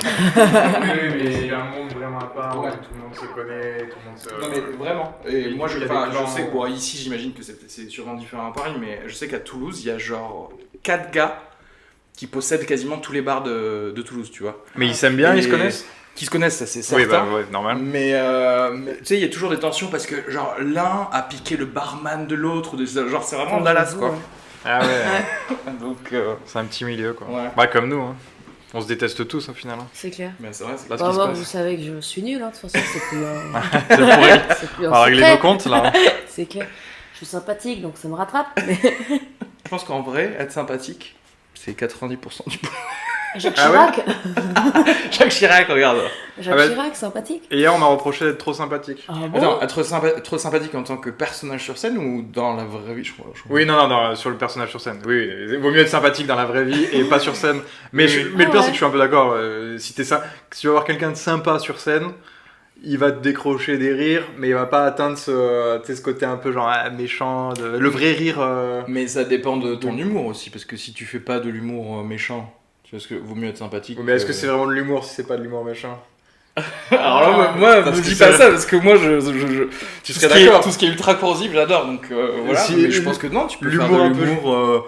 Oui, mais il y a un monde vraiment à part où tout le monde se connaît, tout le monde se... Non mais vraiment. Et moi je il y a des clans, sais que bon, ici j'imagine que c'est sûrement différent à Paris, mais je sais qu'à Toulouse il y a genre 4 gars qui possèdent quasiment tous les bars de Toulouse, tu vois. Mais ils s'aiment bien, Et ils se connaissent. Qui se connaissent, ça c'est Oui, certain. bah ouais, normal. Mais tu sais, il y a toujours des tensions parce que genre l'un a piqué le barman de l'autre, genre c'est vraiment Dallas quoi. Ah ouais, Donc c'est un petit milieu quoi. ouais. Bah comme nous, hein. On se déteste tous au final. Hein. C'est clair. Mais c'est vrai, c'est Là, pas ce qui se Moi, passe. vous savez que je suis nulle, hein, de toute façon, c'est plus un... C'est pour régler- c'est plus On un va régler secret. nos comptes là. C'est clair. Je suis sympathique, donc ça me rattrape. Mais... Je pense qu'en vrai, être sympathique, c'est 90% du Jacques Ah ouais Chirac, Jacques Chirac, regarde. Jacques Ah bah- Chirac, sympathique. Et hier on m'a reproché d'être trop sympathique. Ah bon? Attends, être trop sympathique en tant que personnage sur scène ou dans la vraie vie, je crois. Oui, non, sur le personnage sur scène. Oui, il vaut mieux être sympathique dans la vraie vie et pas sur scène. Mais, Oui. mais le pire, Ah c'est ouais. que je suis un peu d'accord. Si tu vas avoir quelqu'un de sympa sur scène, il va te décrocher des rires, mais il va pas atteindre ce côté un peu genre méchant, le vrai rire. Mais ça dépend de ton humour aussi, parce que si tu fais pas de l'humour méchant, tu vois ce que vaut mieux être sympathique. Mais est-ce que c'est vraiment de l'humour si c'est pas de l'humour méchant? Alors là, moi, Parce me que dis ça- pas ça, parce que moi, Tu tout serais ce qui est- d'accord. tout ce qui est ultra corrosible, j'adore, donc voilà. Si- Mais je pense que non, tu peux faire de l'humour un peu- l'humour,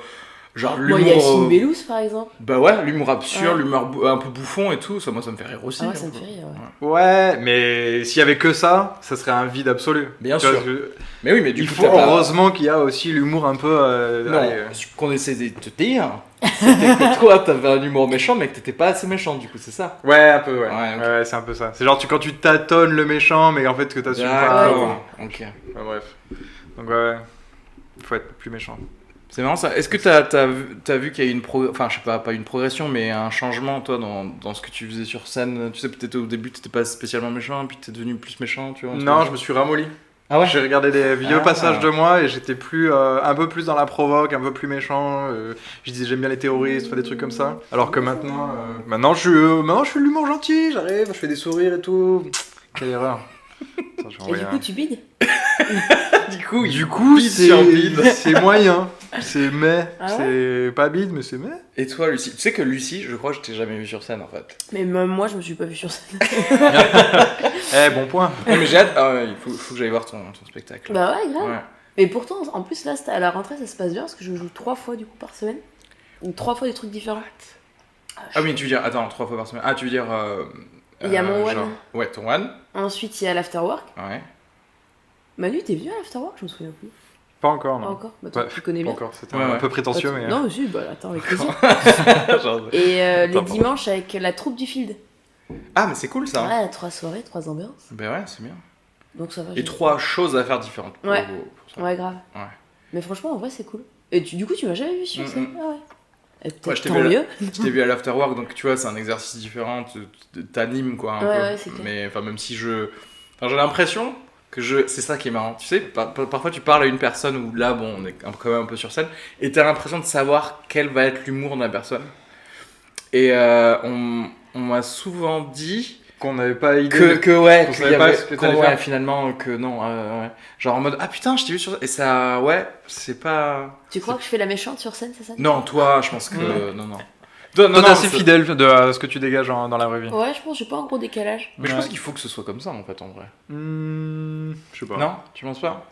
genre Moi, l'humour. Yacine Bellous, par exemple. Bah ouais, l'humour absurde, Ouais. l'humour un peu bouffon et tout, ça, moi, ça me fait rire aussi. Ah ouais, un ça me peu. fait rire, ouais. Ouais, mais s'il y avait que ça serait un vide absolu. Bien Tu vois sûr. ce que- Mais oui, mais du Il coup, faut t'as pas- heureusement qu'il y a aussi l'humour un peu. Non, allez, ce qu'on essaie de te dire, c'était que toi, t'avais un humour méchant, mais que t'étais pas assez méchant, du coup, c'est ça. Ouais, un peu, ouais. Ouais, ok. Ouais, c'est un peu ça. C'est genre quand tu tâtonnes le méchant, mais en fait que t'assumes pas. D'accord, ok. Ouais, bref. Donc ouais, faut être plus méchant. C'est marrant ça. Est-ce que t'as vu qu'il y a eu enfin, je sais pas une progression, mais un changement, toi, dans ce que tu faisais sur scène? Tu sais, peut-être au début, t'étais pas spécialement méchant, puis t'es devenu plus méchant, tu vois? Non, je me suis ramolli. Ah ouais? J'ai regardé des vieux Ah. passages de moi et j'étais plus un peu plus dans la provoque, un peu plus méchant. Je disais j'aime bien les terroristes, des trucs comme ça. Alors que maintenant je suis l'humour gentil, j'arrive, je fais des sourires et tout. Quelle erreur. Attends, je vais Et envoyer du un- coup, tu bides? Du coup, bide sur bide. c'est moyen. C'est Ah ouais c'est pas bide, mais c'est mais. Et toi, Lucie? Tu sais que Lucie, je crois que je t'ai jamais vu sur scène, en fait. Mais même moi, je me suis pas vue sur scène. Eh, bon point. Non, mais j'ai hâte. Ah ouais, il faut que j'aille voir ton spectacle. Bah ouais, grave. Ouais. Mais pourtant, en plus, là, à la rentrée, ça se passe bien parce que je joue 3 fois du coup par semaine. Ou 3 fois des trucs différents. Ah oui, tu veux dire, attends, 3 fois par semaine. Ah, tu veux dire. Il y a mon genre- one. Ouais, ton one. Ensuite, il y a l'afterwork. Ouais. Manu, t'es venu à l'afterwork? Je me souviens plus. Pas encore, Pas non. encore? Bah, toi, Ouais, tu connais Pas bien. encore, c'était Ouais, un ouais. peu prétentieux, mais. Non, mais si, bah attends, avec plaisir. Genre- Et les Attends, dimanches avec la troupe du field. Ah, mais c'est cool ça. Ouais, 3 soirées, 3 ambiances. Ben ouais, c'est bien. Donc ça va. Et j'ai- 3 choses à faire différentes. Ouais. pour ça. Ouais, grave. Ouais. Mais franchement, en vrai, c'est cool. Et du coup, tu m'as jamais vu sur Mm, scène? mm. Ah ouais. Et peut-être Ouais, je t'ai tant vu mieux. Je t'ai vu à l'afterwork, donc tu vois, c'est un exercice différent, t'animes quoi un Ouais, peu. ouais, c'est clair. Mais enfin, même si enfin, j'ai l'impression que c'est ça qui est marrant. Tu sais, parfois tu parles à une personne où là, bon, on est quand même un peu sur scène, et t'as l'impression de savoir quel va être l'humour de la personne. Et on m'a souvent dit Qu'on n'avait pas idée. que ouais, qu'on qu'il savait y pas avait- ce que qu'on- t'allais ouais, faire. finalement que non, ouais. Genre en mode ah putain, je t'ai vu sur et ça, ouais, c'est pas. Tu crois que je fais la méchante sur scène, c'est ça? Non, toi, je pense que non. Toi, t'es assez c'est- fidèle à ce que tu dégages dans la vraie vie. Ouais, je pense que j'ai pas un gros décalage. Mais je Ouais. pense qu'il faut que ce soit comme ça en fait en vrai. Je sais pas. Non, tu penses pas?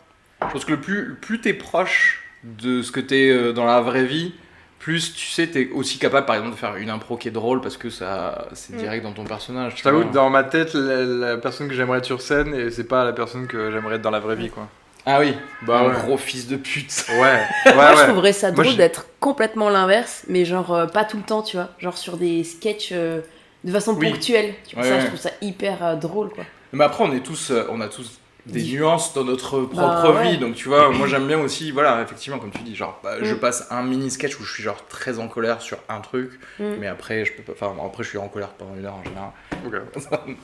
Je pense que le plus t'es proche de ce que t'es dans la vraie vie, plus tu sais t'es aussi capable par exemple de faire une impro qui est drôle parce que ça c'est direct dans ton personnage. Je tu t'avoue vois. que dans ma tête, la personne que j'aimerais être sur scène, et c'est pas la personne que j'aimerais être dans la vraie vie, quoi. Ah oui, Bah un ouais. gros fils de pute. Ouais, Moi, je ouais. trouverais ça Moi, drôle je- d'être complètement l'inverse, mais genre pas tout le temps, tu vois. Genre sur des sketchs de façon Oui. ponctuelle. Tu vois, Ouais, ça, ouais. je trouve ça hyper drôle, quoi. Mais après on est tous, on a tous des Dis- nuances dans notre propre Bah, ouais. vie, donc tu vois, moi j'aime bien aussi, voilà, effectivement comme tu dis, genre je Mm. passe un mini sketch où je suis genre très en colère sur un truc, Mm. mais après je peux pas, enfin après je suis en colère pendant 1 heure en général. Ok.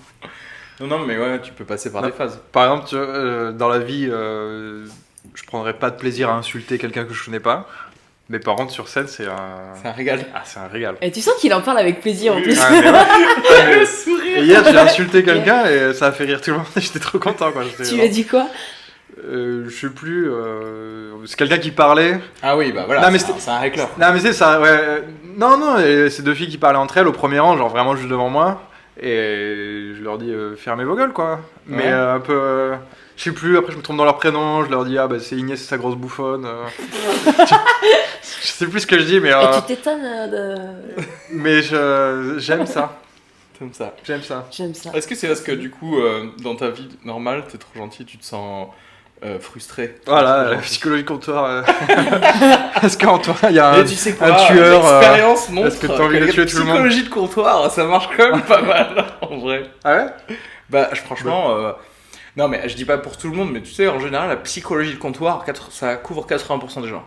Non mais ouais, tu peux passer par Non. des phases. Par exemple, tu vois, dans la vie, je prendrais pas de plaisir à insulter quelqu'un que je connais pas. Mais par contre, sur scène, c'est un. C'est un régal. Ah, c'est un régal. Et tu sens qu'il en parle avec plaisir en Oui, plus. Ah, mais ouais. Le sourire. Et hier, j'ai insulté quelqu'un et ça a fait rire tout le monde. J'étais trop content, quoi. J'étais Tu lui as dit quoi? Je sais plus. C'est quelqu'un qui parlait. Ah oui, bah voilà, Non, mais c'est un heckler. Non, mais c'est ça, ouais. Non, c'est deux filles qui parlaient entre elles au premier rang, genre vraiment juste devant moi. Et je leur dis fermez vos gueules, quoi. Mais Ouais. un peu. Je sais plus, après je me trompe dans leur prénom, je leur dis ah bah c'est Inès, c'est sa grosse bouffonne. Je sais plus ce que je dis, mais. Et tu t'étonnes Mais j'aime ça. Comme ça. J'aime ça. J'aime ça. Est-ce que c'est parce que du coup, dans ta vie normale, t'es trop gentil, tu te sens frustré? Voilà, la Gentil. psychologie de comptoir. Est-ce qu'Antoine, il y a Mais tu sais quoi, un tueur, l'expérience montre est-ce que t'as envie de la tuer tout le monde? psychologie de comptoir, ça marche quand même pas mal, en vrai. Ah ouais? Bah, franchement, non, mais je dis pas pour tout le monde, mais tu sais, en général, la psychologie de comptoir, ça couvre 80% des gens.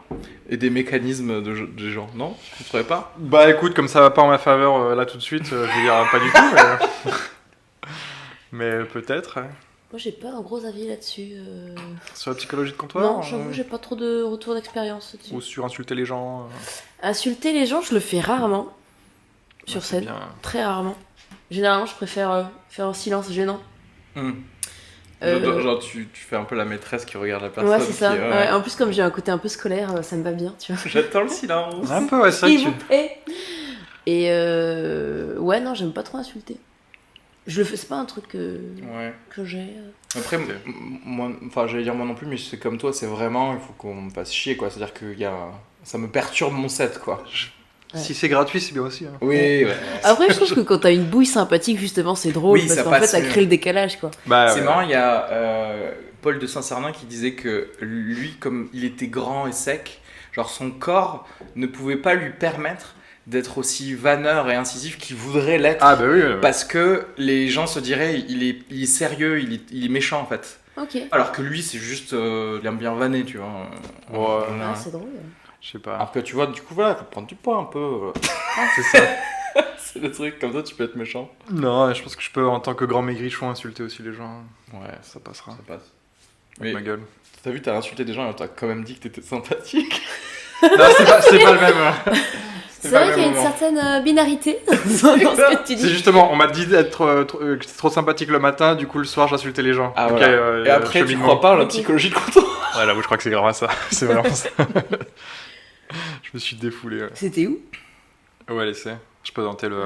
Et des mécanismes des gens, non? Tu ne trouvais pas? Bah écoute, comme ça va pas en ma faveur là tout de suite, je vais dire pas du tout, mais peut-être. Ouais. Moi, j'ai pas un gros avis là-dessus. Sur la psychologie de comptoir Non, j'avoue, j'ai pas trop de retour d'expérience là-dessus. Ou sur insulter les gens Insulter les gens, je le fais rarement. Sur c'est scène. bien. Très rarement. Généralement, je préfère faire un silence gênant. Genre, tu fais un peu la maîtresse qui regarde la personne. Ouais, c'est ça. qui, Ouais, en plus, comme j'ai un côté un peu scolaire, ça me va bien, tu vois. J'attends le silence. Un peu, ouais, c'est vrai S'il que vous plaît. Et ouais, non, j'aime pas trop insulter. Je le fais, c'est pas un truc Ouais. que j'ai. Après, moi, enfin, j'allais dire moi non plus, mais c'est comme toi, c'est vraiment, il faut qu'on me fasse chier, quoi. C'est-à-dire que ça me perturbe mon set, quoi. si c'est gratuit, c'est bien aussi. Hein. Oui, ouais. Après, je trouve que quand t'as une bouille sympathique, justement, c'est drôle. Oui, parce ça qu'en fait, passe ça mieux. crée le décalage, quoi. Bah, C'est marrant, il y a Paul de Saint-Cernin qui disait que lui, comme il était grand et sec, genre son corps ne pouvait pas lui permettre d'être aussi vanneur et incisif qu'il voudrait l'être. Ah bah oui. Parce que les gens se diraient, il est sérieux, il est méchant en fait. Ok. Alors que lui, c'est juste, il aime bien vanner, tu vois. Ouais. Ah, c'est drôle. Je sais pas. Après, tu vois, du coup, voilà, faut prendre du poids un peu. C'est ça. C'est le truc, comme ça, tu peux être méchant. Non, je pense que je peux, en tant que grand maigrichon, insulter aussi les gens. Ouais, Ça passera. ça passe. Avec Oui. ma gueule. T'as vu, t'as insulté des gens et t'as quand même dit que t'étais sympathique. Non, c'est pas le même. C'est pas vrai le qu'il y a même une moment. certaine binarité dans ce que tu C'est dis. justement, on m'a dit d'être que c'était trop sympathique le matin, du coup le soir j'insultais les gens. Ah, Ok, voilà. Et après, tu cheminement. crois pas à la Ok. psychologie de comptoir? Ouais, là, je crois que c'est grave à ça. C'est vraiment ça. Je me suis défoulé. Ouais, C'était où? ouais laissez. Je peux tenter le.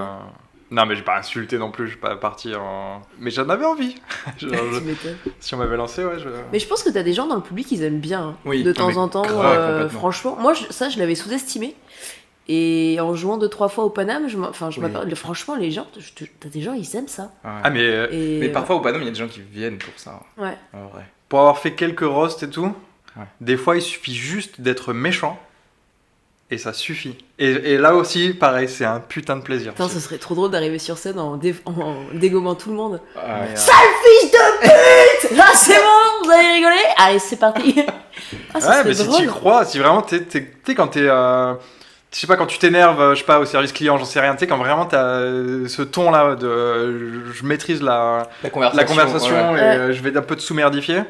Non, mais j'ai pas insulté non plus, j'ai pas parti en. Mais j'en avais envie. Tu m'étonnes. Si on m'avait lancé, ouais, je. Mais je pense que t'as des gens dans le public, ils aiment bien. Hein. Oui, de mais temps en temps, grave, complètement. franchement. Moi, ça, je l'avais sous-estimé. Et en jouant 2-3 fois au Paname, Oui. franchement, les gens, t'as des gens, ils aiment ça. Ah, mais Et, Mais parfois, au Paname, il y a des gens qui viennent pour ça. Ouais. En vrai. pour avoir fait quelques roasts et tout, Ouais. des fois il suffit juste d'être méchant. Et ça suffit. Et là aussi, pareil, c'est un putain de plaisir. Putain, ce serait trop drôle d'arriver sur scène en dégommant tout le monde. Ah, Mais, Sale fils de pute! Là, c'est bon, vous avez rigolé? Allez, c'est parti. Ah, ça ouais, serait mais si drôle. tu y crois, si vraiment t'es quand t'es. Je sais pas, quand tu t'énerves, je sais pas, au service client, j'en sais rien, tu sais, quand vraiment t'as ce ton là de. Je maîtrise la conversation ouais. et je vais un peu te sous-merdifier.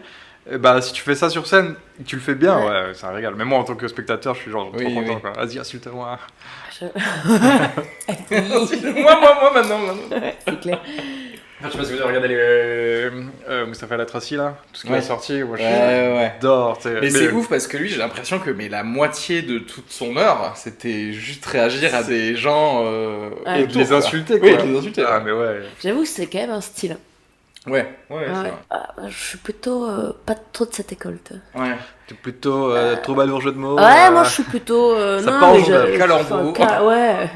Bah, si tu fais ça sur scène, tu le fais bien, Ouais. ouais, c'est un régal. Mais moi, en tant que spectateur, je suis genre Oui, trop content, oui. quoi. Vas-y, insulte-moi. moi, maintenant. C'est clair. Je sais pas si vous avez regardé les. Mustapha Latraci là, tout ce qui Ouais. est sorti, moi Ouais. j'adore, tu sais. Mais c'est ouf parce que lui, j'ai l'impression que la moitié de toute son heure, c'était juste réagir à des gens Ouais. Et de les insulter, Oui, quoi. de les insulter. Ah, mais ouais. J'avoue que c'est quand même un style. Ouais, c'est Ouais. vrai. Ah, bah, je suis plutôt pas trop de cette école. toi. Ouais. T'es plutôt troubadour jeu de mots. Ouais, moi je suis plutôt. ça non, part mais au sondage. Calembour. Ouais,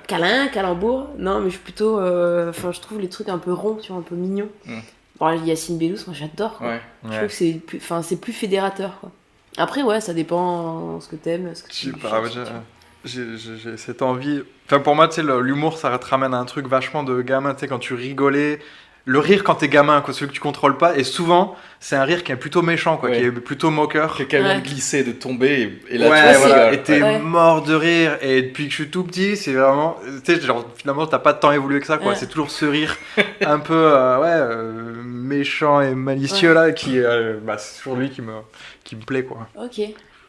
câlin, calembour. Non, mais je suis plutôt. Enfin, je trouve les trucs un peu ronds, tu vois, un peu mignons. Mm. Bon, Yacine Bellous, moi j'adore. quoi. Ouais. Je trouve que c'est plus fédérateur. Quoi. Après, ouais, ça dépend ce que t'aimes. Ce que Je sais tu pas, cherches, tu vois. j'ai cette envie. Enfin, pour moi, tu sais, l'humour, ça te ramène à un truc vachement de gamin, tu sais, quand tu rigolais. Le rire quand t'es gamin, quoi, celui que tu contrôles pas. Et souvent, c'est un rire qui est plutôt méchant, quoi, Ouais. qui est plutôt moqueur. Quelqu'un vient de Ouais. glisser, de tomber, et là, Ouais, tu vois, voilà, c'est- et t'es Ouais. mort de rire. Et depuis que je suis tout petit, c'est vraiment. Tu sais, genre, finalement, t'as pas tant évolué que ça, quoi. Ouais. C'est toujours ce rire un peu, méchant et malicieux, Ouais. là, qui. C'est toujours lui qui me plaît, quoi. Ok.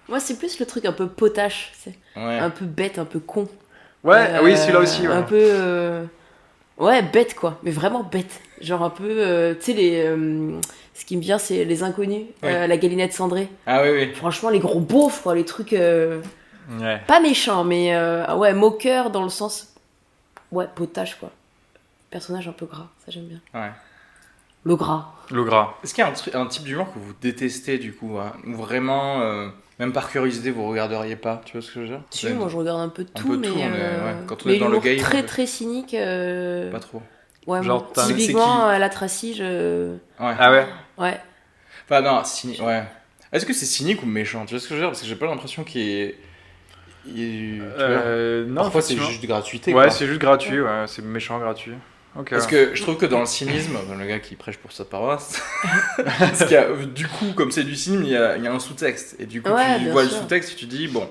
Moi, c'est plus le truc un peu potache. C'est Ouais. un peu bête, un peu con. Ouais, oui, celui-là aussi, ouais. Un peu. Ouais, bête quoi, mais vraiment bête. Genre un peu, tu sais, ce qui me vient, c'est les inconnus, Oui. la galinette cendrée. Ah oui, oui. Franchement, les gros beaufs, quoi, les trucs Ouais. pas méchants, mais ouais, moqueurs dans le sens, ouais, potage quoi. Personnage un peu gras, ça j'aime bien. Ouais. Le gras. Le gras. Est-ce qu'il y a un type d'humour que vous détestez du coup, hein, ou vraiment, même par curiosité, vous regarderiez pas, tu vois ce que je veux dire? Si, moi je regarde un peu de Un tout, peu de mais, tout, ouais. Quand on mais est dans le l'humour game, très très cynique. pas trop. Ouais, Genre, moi, t'as- typiquement, c'est la Tracy, Ouais. Ah ouais. ouais. Enfin non, ouais. Est-ce que c'est cynique ou méchant? Tu vois ce que je veux dire? Parce que j'ai pas l'impression tu vois, Non, parfois c'est effectivement. juste de gratuité. Ouais, quoi. c'est juste gratuit, ouais, c'est méchant gratuit. Ok. Parce que je trouve que dans le cynisme, le gars qui prêche pour sa paroisse, parce qu'il y a, du coup, comme c'est du cynisme, il y a un sous-texte. Et du coup, Ouais, tu bien vois le sûr. sous-texte et tu dis, bon.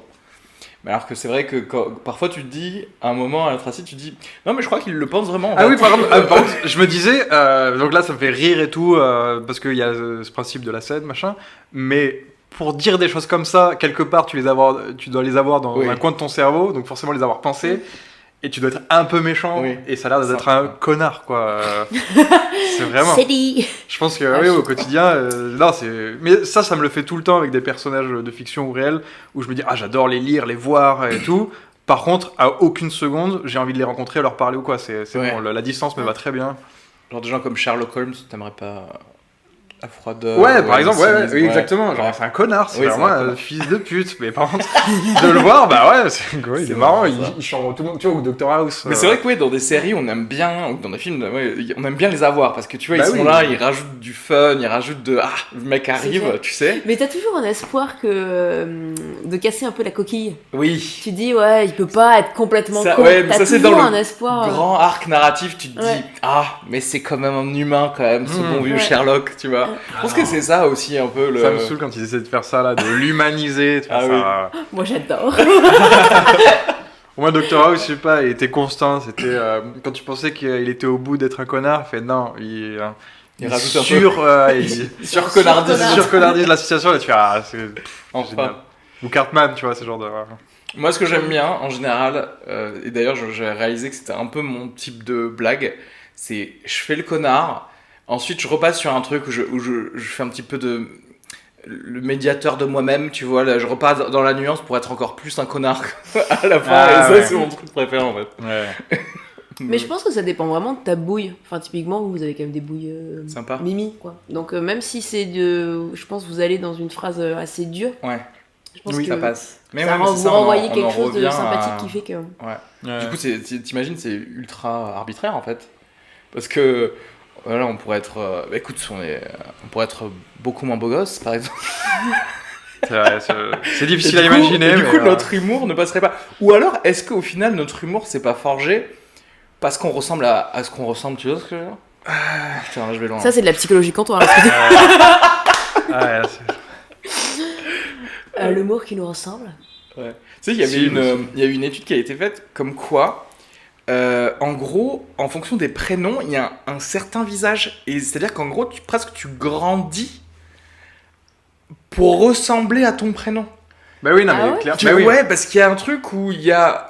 Mais alors que c'est vrai que parfois tu te dis, à un moment à la Tracy, tu te dis, non mais je crois qu'il le pense vraiment. En Ah fait. oui, par contre, je me disais, donc là ça me fait rire et tout, parce qu'il y a ce principe de la scène, machin, mais pour dire des choses comme ça, quelque part tu dois les avoir dans Oui. un coin de ton cerveau, donc forcément les avoir pensés, et tu dois être un peu méchant, Oui. et ça a l'air d'être Ça. un connard, quoi. C'est vraiment... C'est dit. Je pense que Ah, oui, je au sais quotidien, non, c'est. Mais ça me le fait tout le temps avec des personnages de fiction ou réels où je me dis ah j'adore les lire, les voir et tout. Par contre, à aucune seconde, j'ai envie de les rencontrer, leur parler ou quoi. C'est Ouais. bon, la distance me va très bien. Genre des gens comme Sherlock Holmes, t'aimerais pas la froideur. Ouais, par exemple, le ouais, cynisme, oui, exactement. Genre Ouais. c'est un connard, c'est Oui, c'est vraiment un un connard. fils de pute. Mais par contre, de le voir, bah ouais, il C'est est marrant, marrant, ça. il chambre tout le monde. Tu vois, ou Dr House. Mais c'est vrai que ouais, dans des séries, on aime bien, ou dans des films, ouais, on aime bien les avoir parce que tu vois, Bah ils sont oui. là, ils rajoutent du fun, ils rajoutent de le mec arrive, vrai. tu sais. Mais t'as toujours un espoir de casser un peu la coquille. Oui. Tu dis, ouais, il peut pas être complètement Ça, con. ouais, mais T'as ça, c'est toujours dans le un espoir. Grand arc narratif, tu te dis Ouais. mais c'est quand même un humain quand même, ce Mmh. bon vieux Ouais. Sherlock, tu vois. Je pense que c'est ça aussi un peu le. Ça me saoule quand ils essaient de faire ça là, de l'humaniser. de faire Ah ça. Moi j'adore. Au moins, Dr House, je sais pas, il était constant. C'était quand tu pensais qu'il était au bout d'être un connard, il fait non, il rajoute un peu. il Surconnardise. Surconnard. surconnardise la situation et tu fais ah, c'est Enfin. génial. Ou Cartman, tu vois, ce genre de. Moi, ce que j'aime bien en général, et d'ailleurs j'ai réalisé que c'était un peu mon type de blague, c'est je fais le connard, ensuite je repasse sur un truc où je fais un petit peu de le médiateur de moi-même, tu vois, là je repasse dans la nuance pour être encore plus un connard à la fin, Ah, et ça ouais. c'est mon truc préféré en fait. Ouais. Mais je pense que ça dépend vraiment de ta bouille. Enfin, typiquement, vous avez quand même des bouilles Sympa. mimi, quoi. Donc, même si c'est de. Je pense que vous allez dans une phrase assez dure. Ouais, Je pense Oui, que ça passe. Mais ça ouais, mais vous c'est ça, renvoyez on quelque en chose de revient sympathique à- qui fait que. Ouais. Du coup, t'imagines, c'est ultra arbitraire en fait. Parce que, voilà, on pourrait être. Écoute, on pourrait être beaucoup moins beau gosse, par exemple. c'est vrai, c'est difficile Et à du coup- imaginer. et du mais, coup, notre humour ne passerait pas. Ou alors, est-ce qu'au final, notre humour, c'est pas forgé parce qu'on ressemble à ce qu'on ressemble, tu vois ce que je veux dire Putain, là, je vais loin. Ça, c'est de la psychologie comptoir. ouais, L'humour qui nous ressemble. Tu sais, il y avait Si, il y a eu une étude qui a été faite comme quoi, en gros, en fonction des prénoms, il y a un certain visage. Et c'est-à-dire qu'en gros, presque tu grandis pour ressembler à ton prénom. bah oui, non, Ah mais ouais clairement. Tu vois, ouais, parce qu'il y a un truc où il y a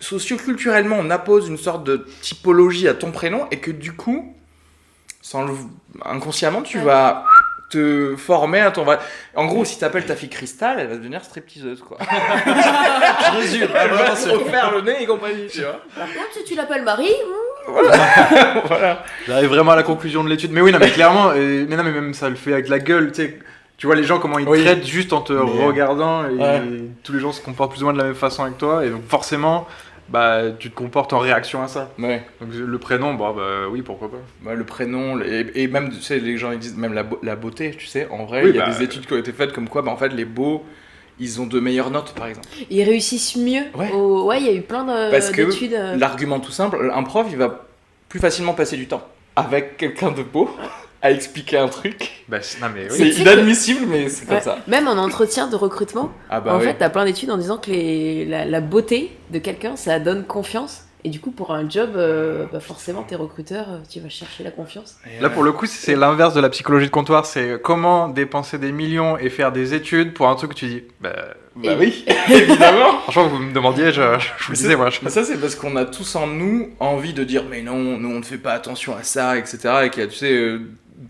socioculturellement, on appose une sorte de typologie à ton prénom et que du coup, inconsciemment, tu Ouais. vas te former à ton vrai. En gros, si t'appelles ta fille Cristal, elle va devenir stripteaseuse, quoi. Je résume. Elle va se refaire le nez et compagnie, tu vois. Par contre, si tu l'appelles Marie, Voilà. J'arrive vraiment à la conclusion de l'étude. Mais oui, non, mais clairement, mais non, mais même ça le fait avec la gueule, tu sais. Tu vois les gens comment ils te Oui. traitent juste en te Mais, regardant et ouais. tous les gens se comportent plus ou moins de la même façon avec toi et donc forcément bah tu te comportes en réaction à ça. Ouais. Donc le prénom bah oui pourquoi pas. Bah, le prénom, et même, tu sais, les gens ils disent même la beauté, tu sais. En vrai, Oui, il y a bah, des études qui ont été faites comme quoi, bah, en fait, les beaux, ils ont de meilleures notes, par exemple. ils réussissent mieux. Ouais. Ouais, il y a eu plein Parce que d'études. l'argument tout simple, un prof, il va plus facilement passer du temps avec quelqu'un de beau à expliquer un truc. Bah non mais C'est oui. tu sais inadmissible, mais c'est comme Ouais. ça. Même en entretien de recrutement, Ah bah en oui. fait, t'as plein d'études en disant que la beauté de quelqu'un, ça donne confiance. Et du coup, pour un job, forcément, t'es recruteur, tu vas chercher la confiance. Et, Là, pour le coup, c'est l'inverse de la psychologie de comptoir. C'est comment dépenser des millions et faire des études pour un truc que tu dis. bah oui, évidemment. Franchement, vous me demandiez, je vous le disais, moi. Mais ça, c'est parce qu'on a tous en nous envie de dire mais non, nous on ne fait pas attention à ça, etc. Et qu'il y a, tu sais,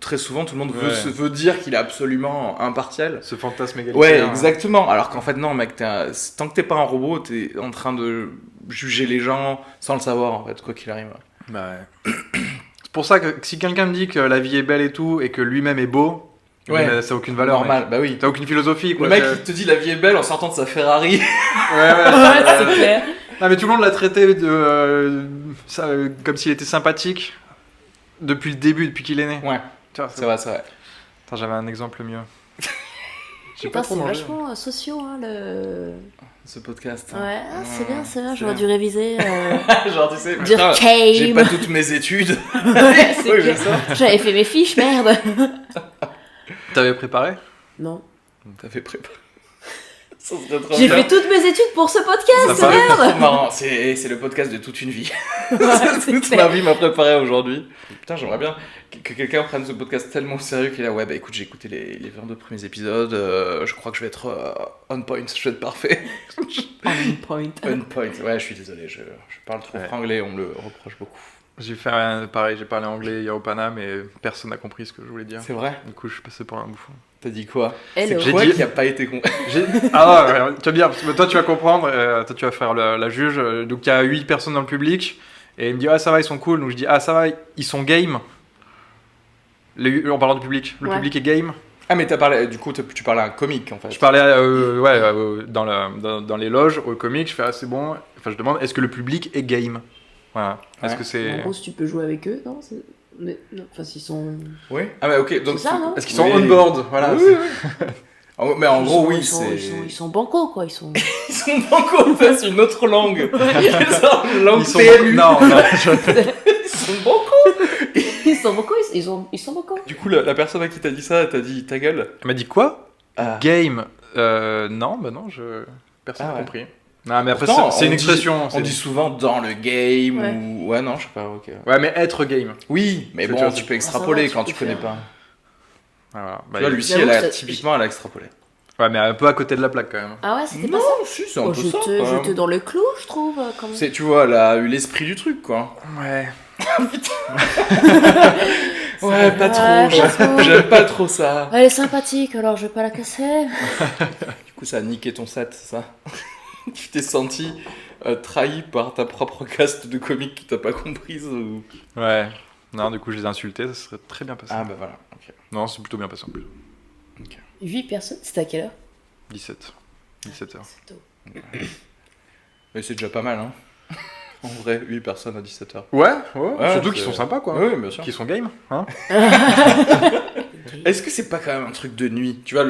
très souvent tout le monde veut dire qu'il est absolument impartial. Ce fantasme égalitaire. Ouais, exactement. Alors qu'en fait, non, mec, tant que t'es pas un robot, t'es en train de juger les gens sans le savoir, en fait, quoi qu'il arrive. Bah ouais. C'est pour ça que si quelqu'un me dit que la vie est belle et tout, et que lui-même est beau, Ouais, ça n'a aucune valeur. normal, Mec. bah oui. T'as aucune philosophie, quoi. Le mec, il te dit la vie est belle en sortant de sa Ferrari. Ouais, c'est clair. Non, mais tout le monde l'a traité comme s'il était sympathique depuis le début, depuis qu'il est né. Ouais, Tu vois, c'est vrai, c'est vrai. Attends, j'avais un exemple mieux. J'ai Putain, pas trop c'est mangé. vachement sociaux, hein, le... Ce podcast. Ouais, c'est bien, c'est j'aurais bien. dû réviser. Genre, tu sais, Dire putain, came. j'ai pas toutes mes études. Ouais, c'est Oui, clair. j'ai ça. J'avais fait mes fiches, merde. T'avais préparé? Non. T'as fait préparer. Ça serait trop J'ai bien. fait toutes mes études pour ce Ça podcast, paraît merde. Trop marrant, c'est le podcast de toute une vie. Ouais, c'est Toute clair. ma vie m'a préparé aujourd'hui. Putain, j'aimerais bien que quelqu'un prenne ce podcast tellement au sérieux qu'il est là, ouais, bah écoute, j'ai écouté les 22 premiers épisodes, je crois que je vais être on point, je vais être parfait. On point. On point, ouais, je suis désolé, je parle trop franglais, on me le reproche beaucoup. J'ai fait pareil, j'ai parlé anglais hier au Pana, mais personne n'a compris ce que je voulais dire. C'est vrai? Du coup, je suis passé pour un bouffon. T'as dit quoi? Hello. C'est J'ai quoi dit- qui a pas été con? Ah ouais, tu vas bien, parce que toi tu vas comprendre, toi tu vas faire la juge. Donc il y a 8 personnes dans le public, et il me dit ah ça va, ils sont cool. Donc je dis ah ça va, ils sont game. En parlant du public, le Ouais. public est game. Ah, mais t'as parlé, du coup, tu parlais à un comique en fait. Je parlais dans les loges, au comique, je fais ah c'est bon. Enfin je demande est-ce que le public est game. Voilà. Est-ce Ouais. que c'est. En gros, si tu peux jouer avec eux, non, mais, non. Enfin, s'ils sont... Oui? Ah, mais ok, donc. C'est ça, non? Est-ce qu'ils sont Oui. on board. Voilà. Oui, oui. Mais en gros, oui, ils sont bancos, quoi. Ils sont... Ils sont banco, c'est une autre langue. Genre, langue Ils sont. PLU. Non, non. Ils sont banco. ils sont bancos, ils sont bancos. Du coup, la personne à qui t'as dit ça, t'as dit ta gueule. Elle m'a dit quoi? Ah. Game. Non, bah non, personne n'a Ah ouais. compris. Non, mais après, Pourtant, c'est une on expression. On dit souvent dans le game Ouais. ou. Ouais, non, je sais pas, ok. Ouais, mais être game. Oui, mais C'est bon, sûr. tu peux extrapoler Ah, ça va, quand tu tu peux connais faire. pas. Voilà. Tu vois, Lucie, J'avoue que typiquement, elle a extrapolé. Ouais, mais un peu à côté de la plaque quand même. Ah ouais, c'était pas Non, ça. si, c'est un Oh, peu ça. quand j'étais même. dans le clou, je trouve. Quand même. Tu vois, elle a eu l'esprit du truc, quoi. Ouais. Ouais, pas Ouais, trop. pas trop. J'aime pas trop ça. Elle est sympathique, alors je vais pas la casser. Du coup, ça a niqué ton set, c'est ça? Tu t'es senti trahi par ta propre caste de comique qui t'a pas comprise ou... Ouais. Non, du coup, je les ai insultés, ça serait très bien passé. Ah bah voilà, ok. Non, c'est plutôt bien passé en plus. 8 personnes, c'était à quelle heure 17. 17h. C'est tôt. Mais c'est déjà pas mal, hein. En vrai, 8 personnes à 17h. Ouais, Ouais, surtout c'est- qu'ils sont sympas quoi. Oui, bien sûr. Qu'ils sont game. Hein. Est-ce que c'est pas quand même un truc de nuit? Tu vois,